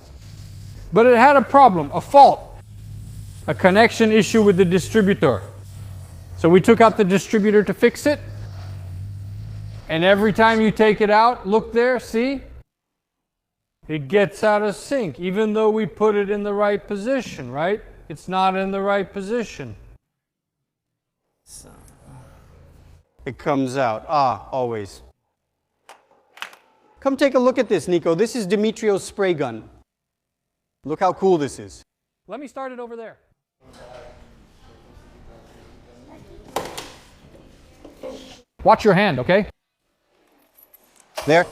But it had a problem, a fault. A connection issue with the distributor. So we took out the distributor to fix it. And every time you take it out, look there, see? It gets out of sync, even though we put it in the right position, right? It's not in the right position. So. It comes out. Always. Come take a look at this, Nico. This is Demetrio's spray gun. Look how cool this is. Let me start it over there. Watch your hand, okay? There.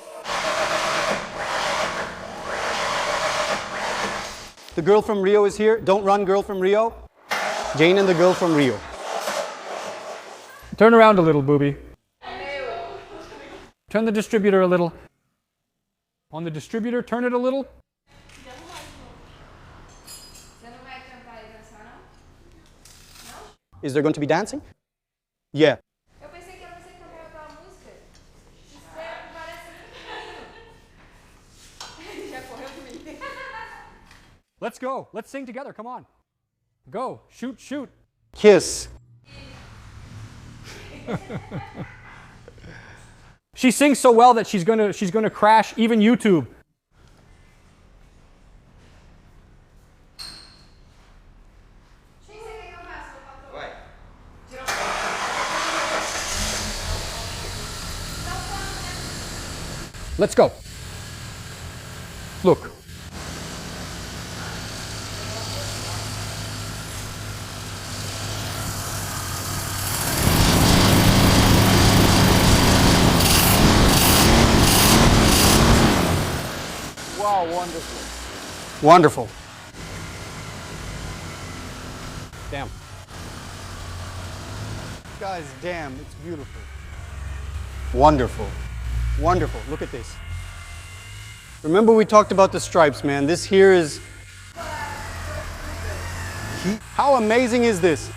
The girl from Rio is here. Don't run, girl from Rio. Jane and the girl from Rio. Turn around a little, booby. Turn the distributor a little. On the distributor, turn it a little. Is there going to be dancing? Yeah. Let's go. Let's sing together. Come on. Go. Shoot. Kiss. She sings so well that she's gonna crash even YouTube. Let's go. Look. Wow, wonderful. Wonderful. Damn. Guys, damn, it's beautiful. Wonderful. Wonderful. Look at this. Remember we talked about the stripes, man. This here is... How amazing is this?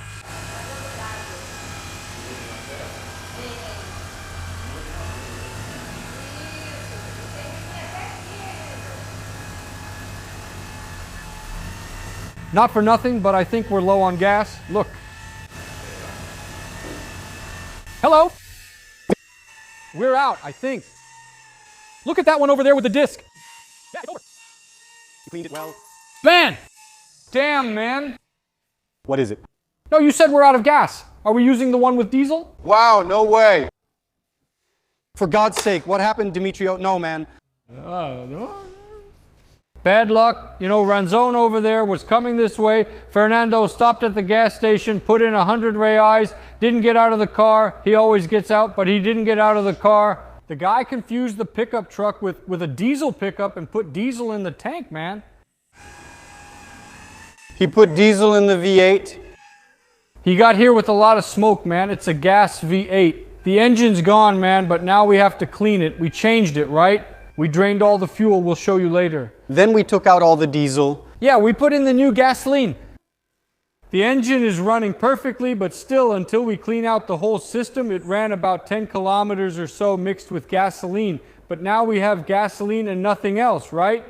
Not for nothing, but I think we're low on gas. Look. Hello? We're out, I think. Look at that one over there with the disc. Yeah, it's over. You cleaned it well. Man! Damn, man. What is it? No, you said we're out of gas. Are we using the one with diesel? Wow, no way. For God's sake, what happened, Demetrio? No, man. No. Bad luck. You know, Ranzone over there was coming this way. Fernando stopped at the gas station, put in 100 reais, didn't get out of the car. He always gets out, but he didn't get out of the car. The guy confused the pickup truck with a diesel pickup and put diesel in the tank, man. He put diesel in the V8. He got here with a lot of smoke, man. It's a gas V8. The engine's gone, man, but now we have to clean it. We changed it, right? We drained all the fuel. We'll show you later. Then we took out all the diesel. Yeah, we put in the new gasoline. The engine is running perfectly, but still, until we clean out the whole system, it ran about 10 kilometers or so mixed with gasoline. But now we have gasoline and nothing else, right?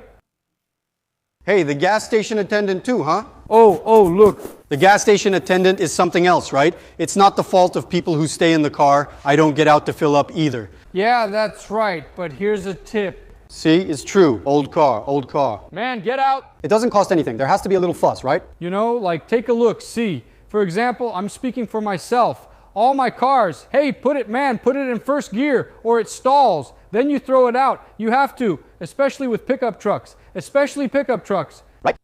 Hey, the gas station attendant too, huh? Oh, look. The gas station attendant is something else, right? It's not the fault of people who stay in the car. I don't get out to fill up either. Yeah, that's right, but here's a tip. See, it's true. Old car, old car. Man, get out. It doesn't cost anything. There has to be a little fuss, right? You know, like take a look, see. For example, I'm speaking for myself. All my cars, hey, put it in first gear or it stalls. Then you throw it out. You have to, especially with pickup trucks. Especially pickup trucks. Right.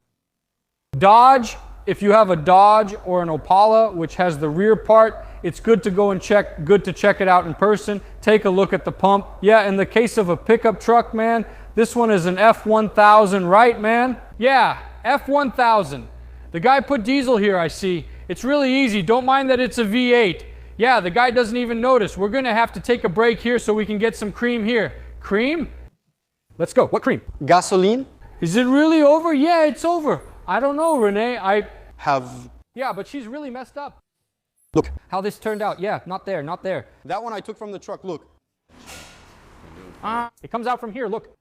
Dodge, if you have a Dodge or an Opala, which has the rear part, it's good to check it out in person. Take a look at the pump. Yeah, in the case of a pickup truck, man, this one is an F1000, right, man? Yeah, F1000. The guy put diesel here, I see. It's really easy. Don't mind that it's a V8. Yeah, the guy doesn't even notice. We're going to have to take a break here so we can get some cream here. Cream? Let's go. What cream? Gasoline? Is it really over? Yeah, it's over. I don't know, Renee. Yeah, but she's really messed up. Look. How this turned out. Yeah, not there, not there. That one I took from the truck, look. It comes out from here, look.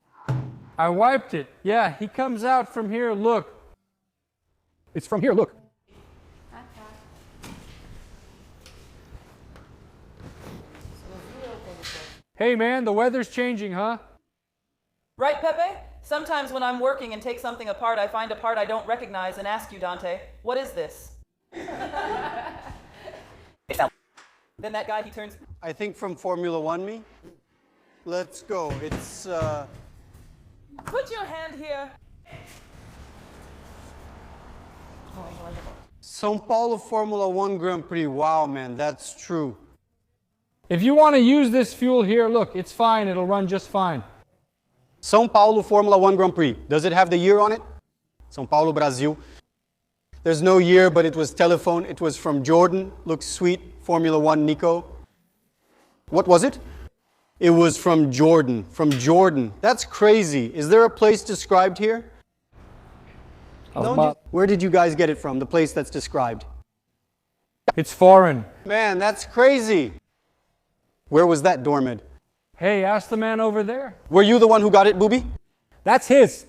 I wiped it. Yeah, he comes out from here, look. It's from here, look. Hey man, the weather's changing, huh? Right, Pepe? Sometimes when I'm working and take something apart, I find a part I don't recognize and ask you, Dante, what is this? Then that guy, he turns... I think from Formula One me. Let's go. It's, Put your hand here. São Paulo Formula One Grand Prix. Wow, man, that's true. If you want to use this fuel here, look, it's fine. It'll run just fine. São Paulo Formula One Grand Prix. Does it have the year on it? São Paulo, Brazil. There's no year, but it was telephone. It was from Jordan. Looks sweet. Formula One, Nico. What was it? It was from Jordan. From Jordan. That's crazy. Is there a place described here? Where did you guys get it from? The place that's described? It's foreign. Man, that's crazy. Where was that, Dormed? Hey, ask the man over there. Were you the one who got it, Booby? That's his.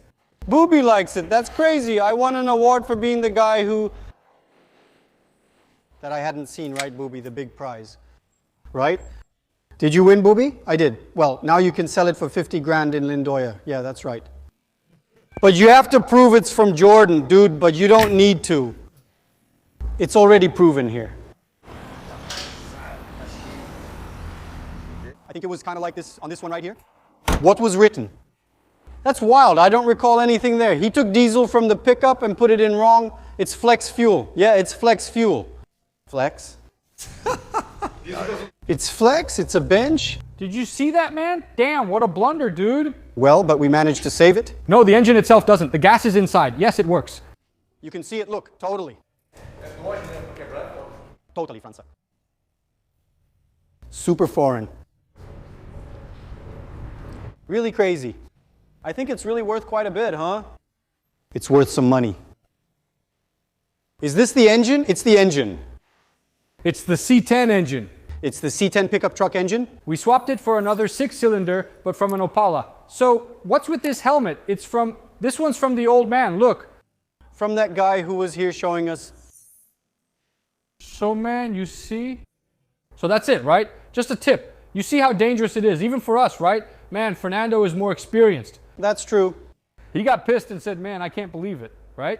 Booby likes it. That's crazy. I won an award for being the guy who... That I hadn't seen, right, Booby? The big prize. Right? Did you win, Booby? I did. Well, now you can sell it for 50 grand in Lindoya. Yeah, that's right. But you have to prove it's from Jordan, dude, but you don't need to. It's already proven here. I think it was kind of like this on this one right here. What was written? That's wild. I don't recall anything there. He took diesel from the pickup and put it in wrong. It's flex fuel. Yeah, it's flex fuel. Flex? It's flex. It's a bench. Did you see that, man? Damn, what a blunder, dude. Well, but we managed to save it. No, the engine itself doesn't. The gas is inside. Yes, it works. You can see it. Look, totally. Totally front side. Super foreign. Really crazy. I think it's really worth quite a bit, huh? It's worth some money. Is this the engine? It's the engine. It's the C10 engine. It's the C10 pickup truck engine. We swapped it for another 6-cylinder, but from an Opala. So what's with this helmet? This one's from the old man, look. From that guy who was here showing us. So man, you see? So that's it, right? Just a tip. You see how dangerous it is, even for us, right? Man, Fernando is more experienced. That's true. He got pissed and said, man, I can't believe it, right?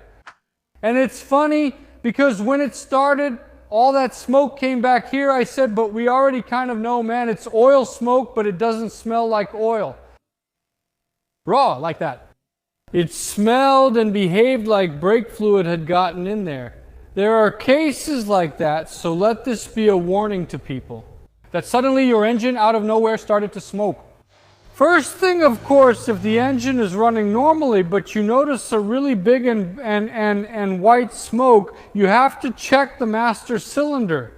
And it's funny because when it started, all that smoke came back here. I said, but we already kind of know, man, it's oil smoke, but it doesn't smell like oil. Raw, like that. It smelled and behaved like brake fluid had gotten in there. There are cases like that, so let this be a warning to people. That suddenly your engine out of nowhere started to smoke. First thing, of course, if the engine is running normally, but you notice a really big and white smoke, you have to check the master cylinder.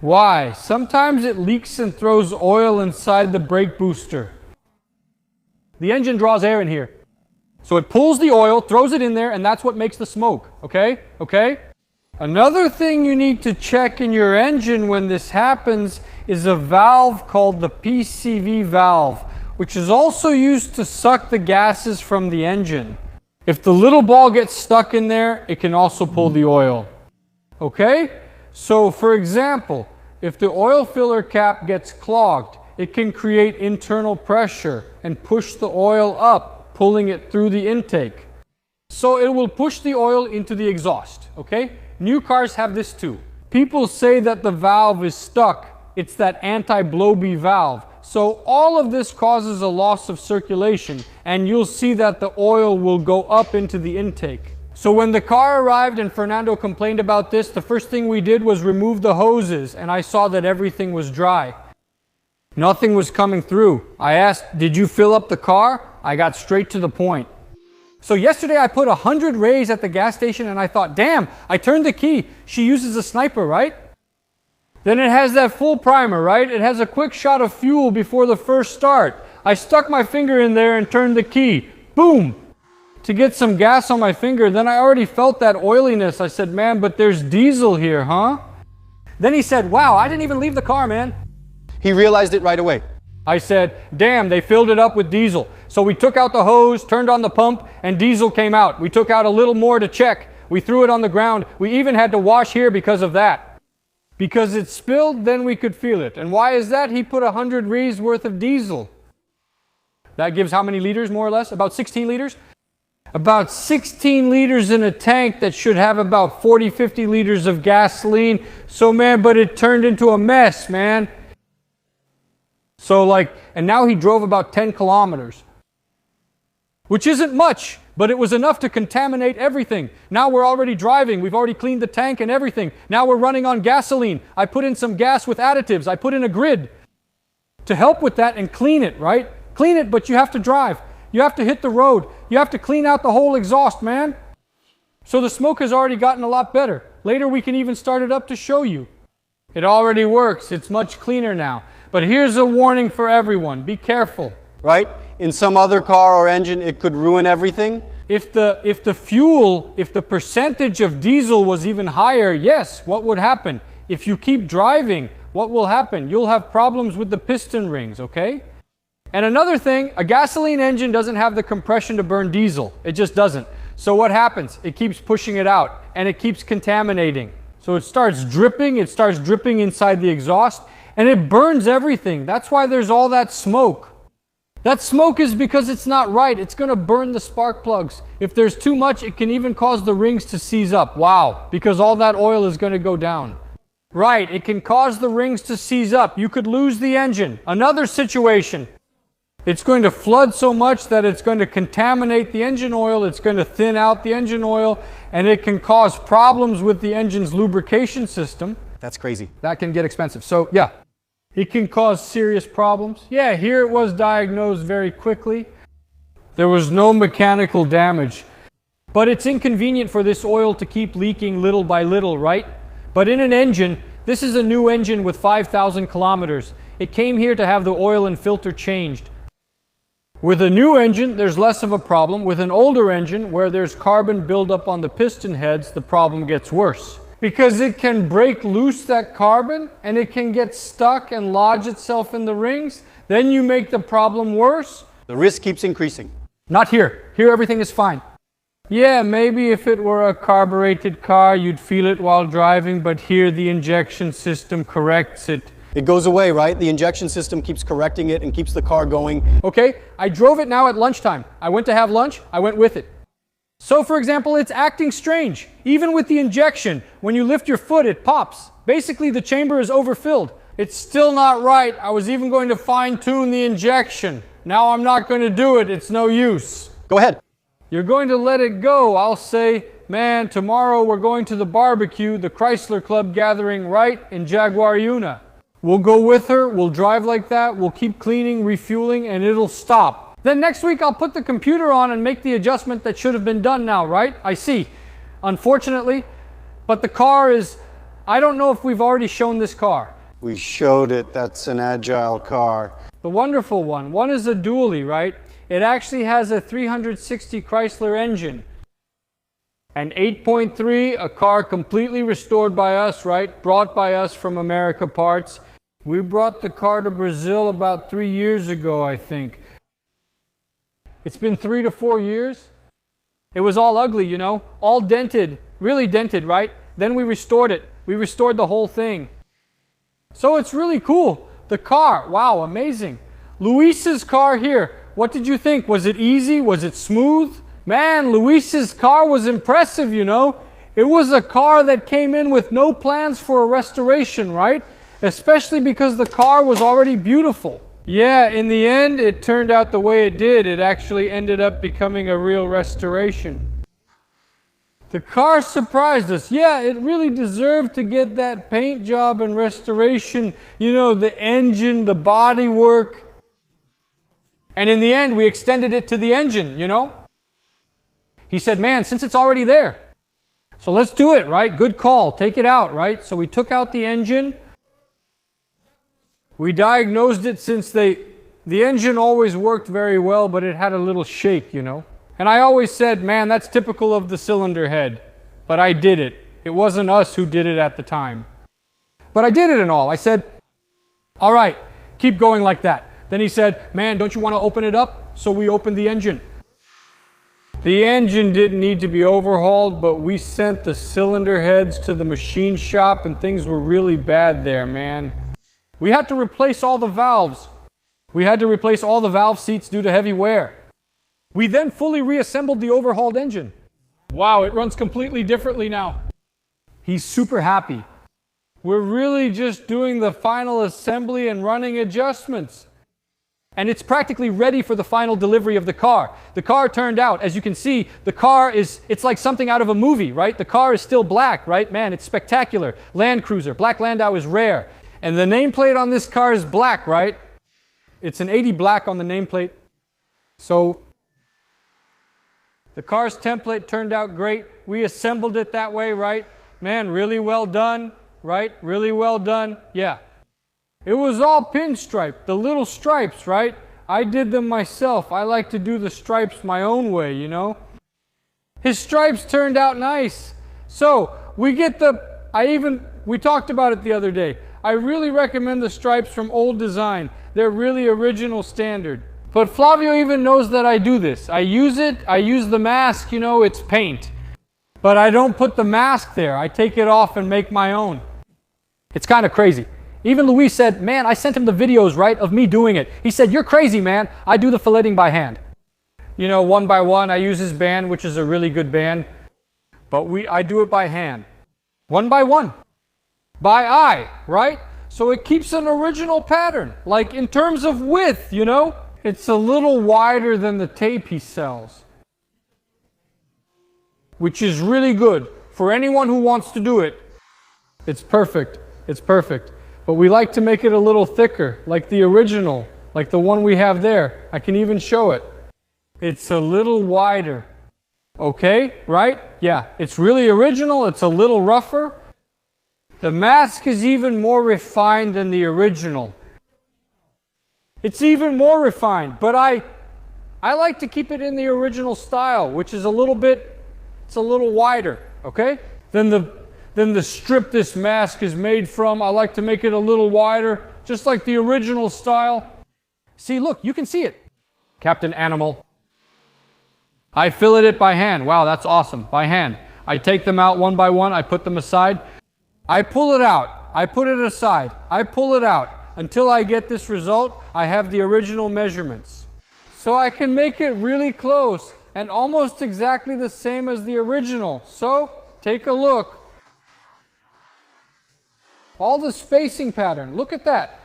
Why? Sometimes it leaks and throws oil inside the brake booster. The engine draws air in here. So it pulls the oil, throws it in there, and that's what makes the smoke. Okay? Okay? Another thing you need to check in your engine when this happens is a valve called the PCV valve, which is also used to suck the gases from the engine. If the little ball gets stuck in there, it can also pull the oil. Okay? So for example, if the oil filler cap gets clogged, it can create internal pressure and push the oil up, pulling it through the intake. So it will push the oil into the exhaust. Okay? New cars have this too. People say that the valve is stuck. It's that anti-blowby valve. So all of this causes a loss of circulation, and you'll see that the oil will go up into the intake. So when the car arrived and Fernando complained about this, the first thing we did was remove the hoses, and I saw that everything was dry. Nothing was coming through. I asked, did you fill up the car? I got straight to the point. So yesterday I put 100 rays at the gas station and I thought, damn, I turned the key. She uses a sniper, right? Then it has that full primer, right? It has a quick shot of fuel before the first start. I stuck my finger in there and turned the key. Boom! To get some gas on my finger. Then I already felt that oiliness. I said, man, but there's diesel here, huh? Then he said, wow, I didn't even leave the car, man. He realized it right away. I said, damn, they filled it up with diesel. So we took out the hose, turned on the pump, and diesel came out. We took out a little more to check. We threw it on the ground. We even had to wash here because of that. Because it spilled, then we could feel it. And why is that? He put 100 Rs worth of diesel. That gives how many liters, more or less? About 16 liters? About 16 liters in a tank that should have about 40, 50 liters of gasoline. So, man, but it turned into a mess, man. So and now he drove about 10 kilometers. Which isn't much, but it was enough to contaminate everything. Now we're already driving. We've already cleaned the tank and everything. Now we're running on gasoline. I put in some gas with additives. I put in a grid to help with that and clean it, right? Clean it, but you have to drive. You have to hit the road. You have to clean out the whole exhaust, man. So the smoke has already gotten a lot better. Later we can even start it up to show you. It already works. It's much cleaner now. But here's a warning for everyone. Be careful. Right? In some other car or engine, it could ruin everything. If the percentage of diesel was even higher, yes, what would happen? If you keep driving, what will happen? You'll have problems with the piston rings, okay? And another thing, a gasoline engine doesn't have the compression to burn diesel. It just doesn't. So what happens? It keeps pushing it out, and it keeps contaminating. So it starts dripping inside the exhaust, and it burns everything. That's why there's all that smoke. That smoke is because it's not right. It's going to burn the spark plugs. If there's too much, it can even cause the rings to seize up. Wow, because all that oil is going to go down. Right, it can cause the rings to seize up. You could lose the engine. Another situation. It's going to flood so much that it's going to contaminate the engine oil. It's going to thin out the engine oil, and it can cause problems with the engine's lubrication system. That's crazy. That can get expensive. So, yeah. It can cause serious problems. Yeah, here it was diagnosed very quickly. There was no mechanical damage. But it's inconvenient for this oil to keep leaking little by little, right? But in an engine, this is a new engine with 5,000 kilometers. It came here to have the oil and filter changed. With a new engine, there's less of a problem. With an older engine, where there's carbon buildup on the piston heads, the problem gets worse. Because it can break loose that carbon, and it can get stuck and lodge itself in the rings. Then you make the problem worse. The risk keeps increasing. Not here. Here everything is fine. Yeah, maybe if it were a carbureted car, you'd feel it while driving, but here the injection system corrects it. It goes away, right? The injection system keeps correcting it and keeps the car going. Okay, I drove it now at lunchtime. I went to have lunch, I went with it. So for example, it's acting strange. Even with the injection, when you lift your foot, it pops. Basically, the chamber is overfilled. It's still not right. I was even going to fine-tune the injection. Now I'm not going to do it. It's no use. Go ahead. You're going to let it go. I'll say, man, tomorrow we're going to the barbecue, the Chrysler Club gathering right in Jaguar Una. We'll go with her, we'll drive like that, we'll keep cleaning, refueling, and it'll stop. Then next week I'll put the computer on and make the adjustment that should have been done now, right? I see. Unfortunately, but the car is, I don't know if we've already shown this car. We showed it. That's an agile car. The wonderful one. One is a dually, right? It actually has a 360 Chrysler engine. An 8.3, a car completely restored by us, right? Brought by us from America Parts. We brought the car to Brazil about 3 years ago, I think. It's been 3 to 4 years. It was all ugly, you know, all dented, really dented, right? Then we restored it. We restored the whole thing. So it's really cool. The car, wow, amazing. Luis's car here. What did you think? Was it easy? Was it smooth? Man, Luis's car was impressive, you know. It was a car that came in with no plans for a restoration, right? Especially because the car was already beautiful. Yeah, in the end, it turned out the way it did. It actually ended up becoming a real restoration. The car surprised us. Yeah, it really deserved to get that paint job and restoration. You know, the engine, the bodywork. And in the end, we extended it to the engine, you know. He said, man, since it's already there, so let's do it, right? Good call. Take it out, right? So we took out the engine. We diagnosed it since the engine always worked very well, but it had a little shake, you know. And I always said, man, that's typical of the cylinder head. But I did it. It wasn't us who did it at the time. But I did it and all. I said, all right, keep going like that. Then he said, man, don't you want to open it up? So we opened the engine. The engine didn't need to be overhauled, but we sent the cylinder heads to the machine shop and things were really bad there, man. We had to replace all the valves. We had to replace all the valve seats due to heavy wear. We then fully reassembled the overhauled engine. Wow, it runs completely differently now. He's super happy. We're really just doing the final assembly and running adjustments. And it's practically ready for the final delivery of the car. The car turned out, as you can see, it's like something out of a movie, right? The car is still black, right? Man, it's spectacular. Land Cruiser, black Landau is rare. And the nameplate on this car is black, right? It's an 80 black on the nameplate. So the car's template turned out great. We assembled it that way, right? Man, really well done, right? Really well done, yeah. It was all pinstripe, the little stripes, right? I did them myself. I like to do the stripes my own way, you know? His stripes turned out nice. So we get we talked about it the other day. I really recommend the stripes from Old Design. They're really original standard. But Flavio even knows that I do this. I use it, I use the mask, you know, it's paint. But I don't put the mask there. I take it off and make my own. It's kind of crazy. Even Luis said, man, I sent him the videos, right, of me doing it. He said, you're crazy, man. I do the filleting by hand. You know, one by one. I use his band, which is a really good band. But I do it by hand. One by one. By eye, right? So it keeps an original pattern. Like in terms of width, you know? It's a little wider than the tape he sells. Which is really good. For anyone who wants to do it, it's perfect. It's perfect. But we like to make it a little thicker, like the original, like the one we have there. I can even show it. It's a little wider. Okay, right? Yeah, it's really original. It's a little rougher. The mask is even more refined than the original. It's even more refined, but I like to keep it in the original style, which is a little wider, okay? Than the strip this mask is made from. I like to make it a little wider, just like the original style. See, look, you can see it. Captain Animal. I fillet it by hand. Wow, that's awesome. By hand. I take them out one by one. I put them aside. I pull it out. I put it aside. I pull it out. Until I get this result, I have the original measurements. So I can make it really close and almost exactly the same as the original. So, take a look. All the spacing pattern, look at that.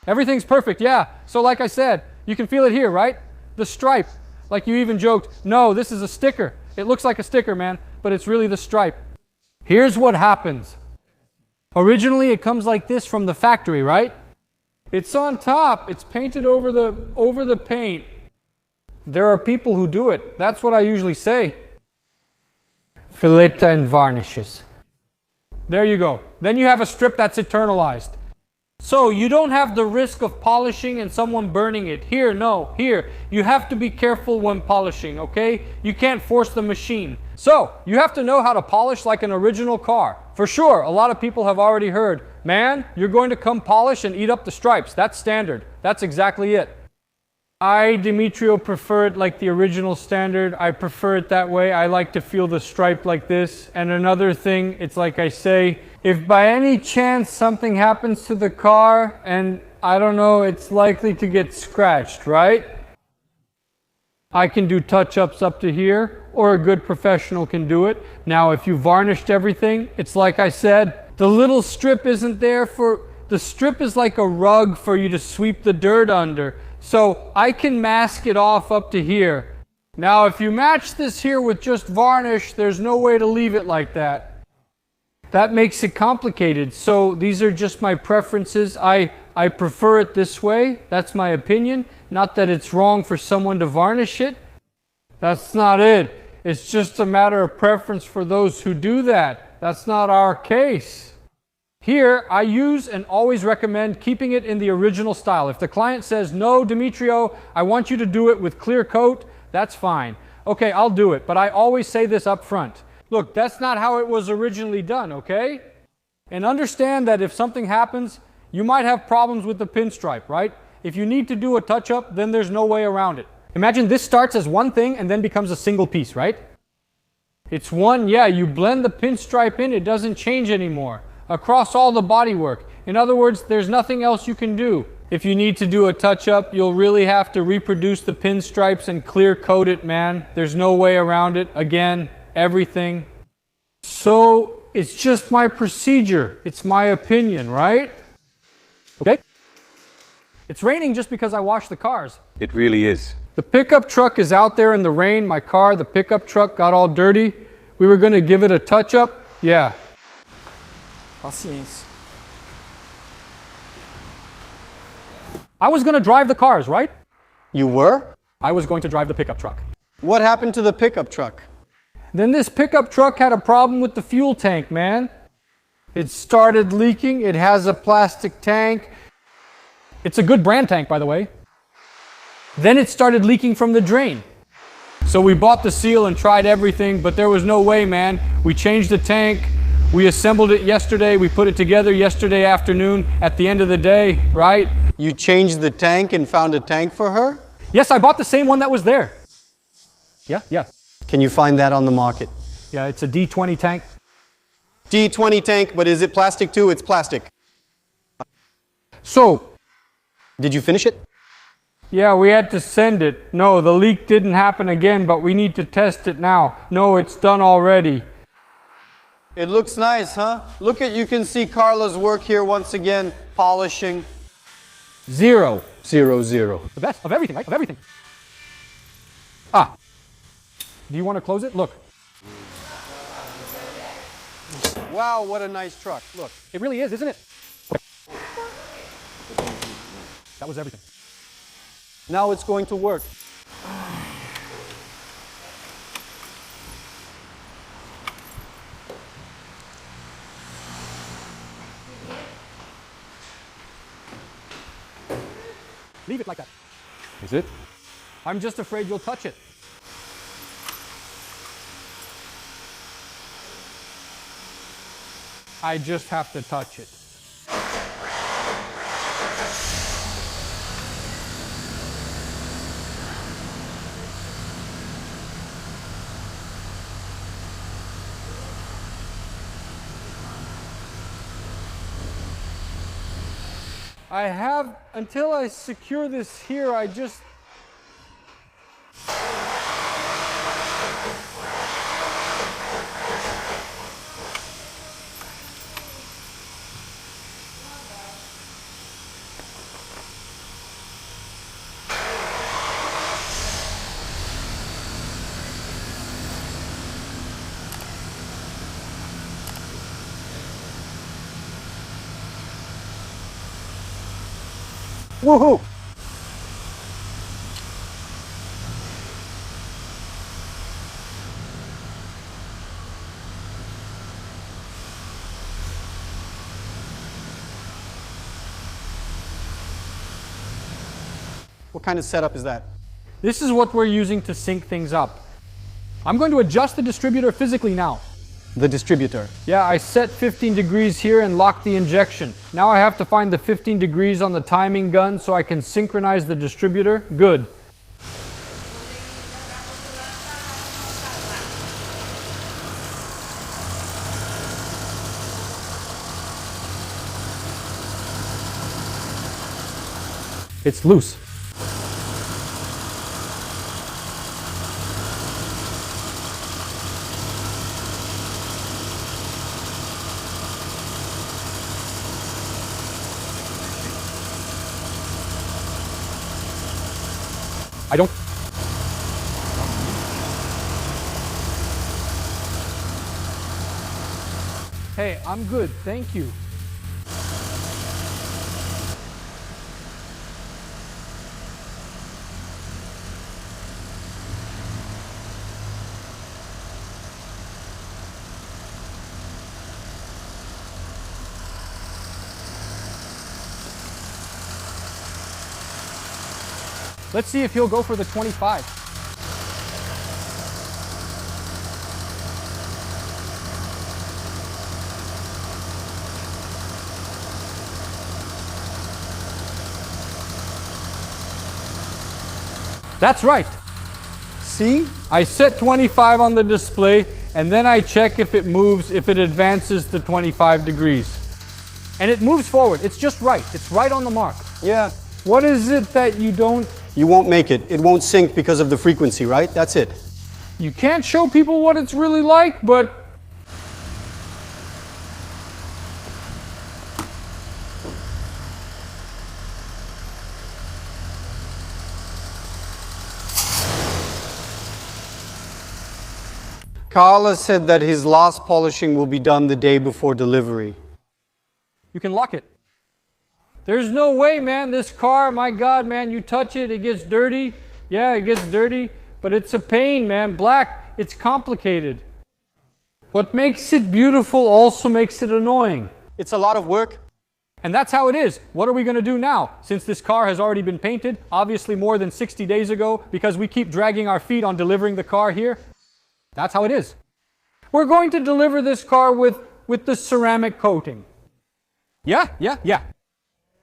Everything's perfect, yeah. So like I said, you can feel it here, right? The stripe, like you even joked, no, this is a sticker. It looks like a sticker, man, but it's really the stripe. Here's what happens. Originally, it comes like this from the factory, right? It's on top, it's painted over the paint. There are people who do it. That's what I usually say. Fillet and varnishes. There you go. Then you have a strip that's eternalized. So you don't have the risk of polishing and someone burning it. Here, no, here. You have to be careful when polishing, okay? You can't force the machine. So you have to know how to polish like an original car. For sure, a lot of people have already heard, man, you're going to come polish and eat up the stripes. That's standard. That's exactly it. I, Demetrio, prefer it like the original standard. I prefer it that way. I like to feel the stripe like this. And another thing, it's like I say, if by any chance something happens to the car and I don't know, it's likely to get scratched, right? I can do touch-ups up to here, or a good professional can do it. Now, if you varnished everything, it's like I said, the little strip isn't there for, the strip is like a rug for you to sweep the dirt under. So I can mask it off up to here. Now, if you match this here with just varnish, there's no way to leave it like that. That makes it complicated. So these are just my preferences. I prefer it this way. That's my opinion. Not that it's wrong for someone to varnish it. That's not it. It's just a matter of preference for those who do that. That's not our case. Here, I use and always recommend keeping it in the original style. If the client says, no, Demetrio, I want you to do it with clear coat, that's fine. Okay, I'll do it, but I always say this up front. Look, that's not how it was originally done, okay? And understand that if something happens, you might have problems with the pinstripe, right? If you need to do a touch-up, then there's no way around it. Imagine this starts as one thing and then becomes a single piece, right? It's one, yeah, you blend the pinstripe in, it doesn't change anymore. Across all the bodywork. In other words, there's nothing else you can do. If you need to do a touch-up, you'll really have to reproduce the pinstripes and clear coat it, man. There's no way around it. Again, everything. So, it's just my procedure. It's my opinion, right? Okay? It's raining just because I washed the cars. It really is. The pickup truck is out there in the rain. My car, the pickup truck, got all dirty. We were going to give it a touch-up. Yeah. Paciência. I was going to drive the cars, right? You were? I was going to drive the pickup truck. What happened to the pickup truck? Then this pickup truck had a problem with the fuel tank, man. It started leaking. It has a plastic tank. It's a good brand tank, by the way. Then it started leaking from the drain. So we bought the seal and tried everything, but there was no way, man. We changed the tank. We assembled it yesterday. We put it together yesterday afternoon at the end of the day, right? You changed the tank and found a tank for her? Yes, I bought the same one that was there. Yeah. Can you find that on the market? Yeah, it's a D20 tank. D20 tank, but is it plastic too? It's plastic. So, did you finish it? yeah, we had to send it. No, the leak didn't happen again, but we need to test it now. No, it's done already. It looks nice, huh? Look at, you can see Carla's work here once again, polishing. 0. 0, 0. The best of everything, right? Of everything. Ah. Do you want to close it? Look. Wow, what a nice truck. Look. It really is, isn't it? That was everything. Now it's going to work. Leave it like that. Is it? I'm just afraid you'll touch it. I just have to touch it. I have, until I secure this here, I just... Woohoo! What kind of setup is that? This is what we're using to sync things up. I'm going to adjust the distributor physically now. The distributor. Yeah, I set 15 degrees here and locked the injection. Now I have to find the 15 degrees on the timing gun so I can synchronize the distributor. Good. It's loose. I don't... Hey, I'm good, thank you. Let's see if he'll go for the 25. That's right. See? I set 25 on the display and then I check if it moves, if it advances to 25 degrees. And it moves forward. It's just right. It's right on the mark. Yeah. What is it that you don't... You won't make it. It won't sync because of the frequency, right? That's it. You can't show people what it's really like, but... Carla said that his last polishing will be done the day before delivery. You can lock it. There's no way, man. This car, my God, man, you touch it, it gets dirty. Yeah, it gets dirty, but it's a pain, man. Black, it's complicated. What makes it beautiful also makes it annoying. It's a lot of work. And that's how it is. What are we going to do now? Since this car has already been painted, obviously more than 60 days ago, because we keep dragging our feet on delivering the car here. That's how it is. We're going to deliver this car with the ceramic coating. Yeah.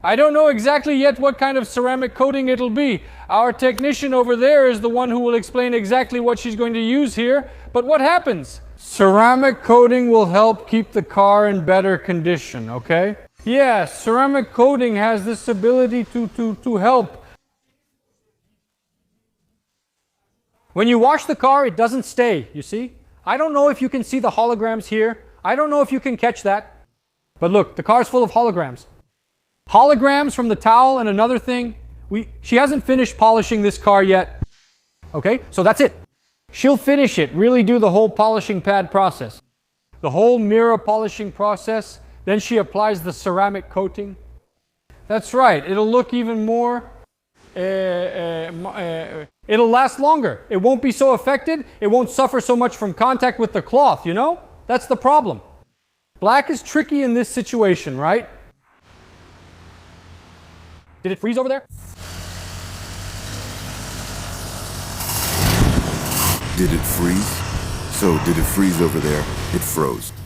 I don't know exactly yet what kind of ceramic coating it'll be. Our technician over there is the one who will explain exactly what she's going to use here. But what happens? Ceramic coating will help keep the car in better condition, okay? Yeah, ceramic coating has this ability to help. When you wash the car, it doesn't stay, you see? I don't know if you can see the holograms here. I don't know if you can catch that. But look, the car's full of holograms. Holograms from the towel and another thing. She hasn't finished polishing this car yet. Okay, so that's it. She'll finish it, really do the whole polishing pad process. The whole mirror polishing process. Then she applies the ceramic coating. That's right, it'll look even more... it'll last longer. It won't be so affected. It won't suffer so much from contact with the cloth, you know? That's the problem. Black is tricky in this situation, right? Did it freeze over there? Did it freeze? So, did it freeze over there? It froze.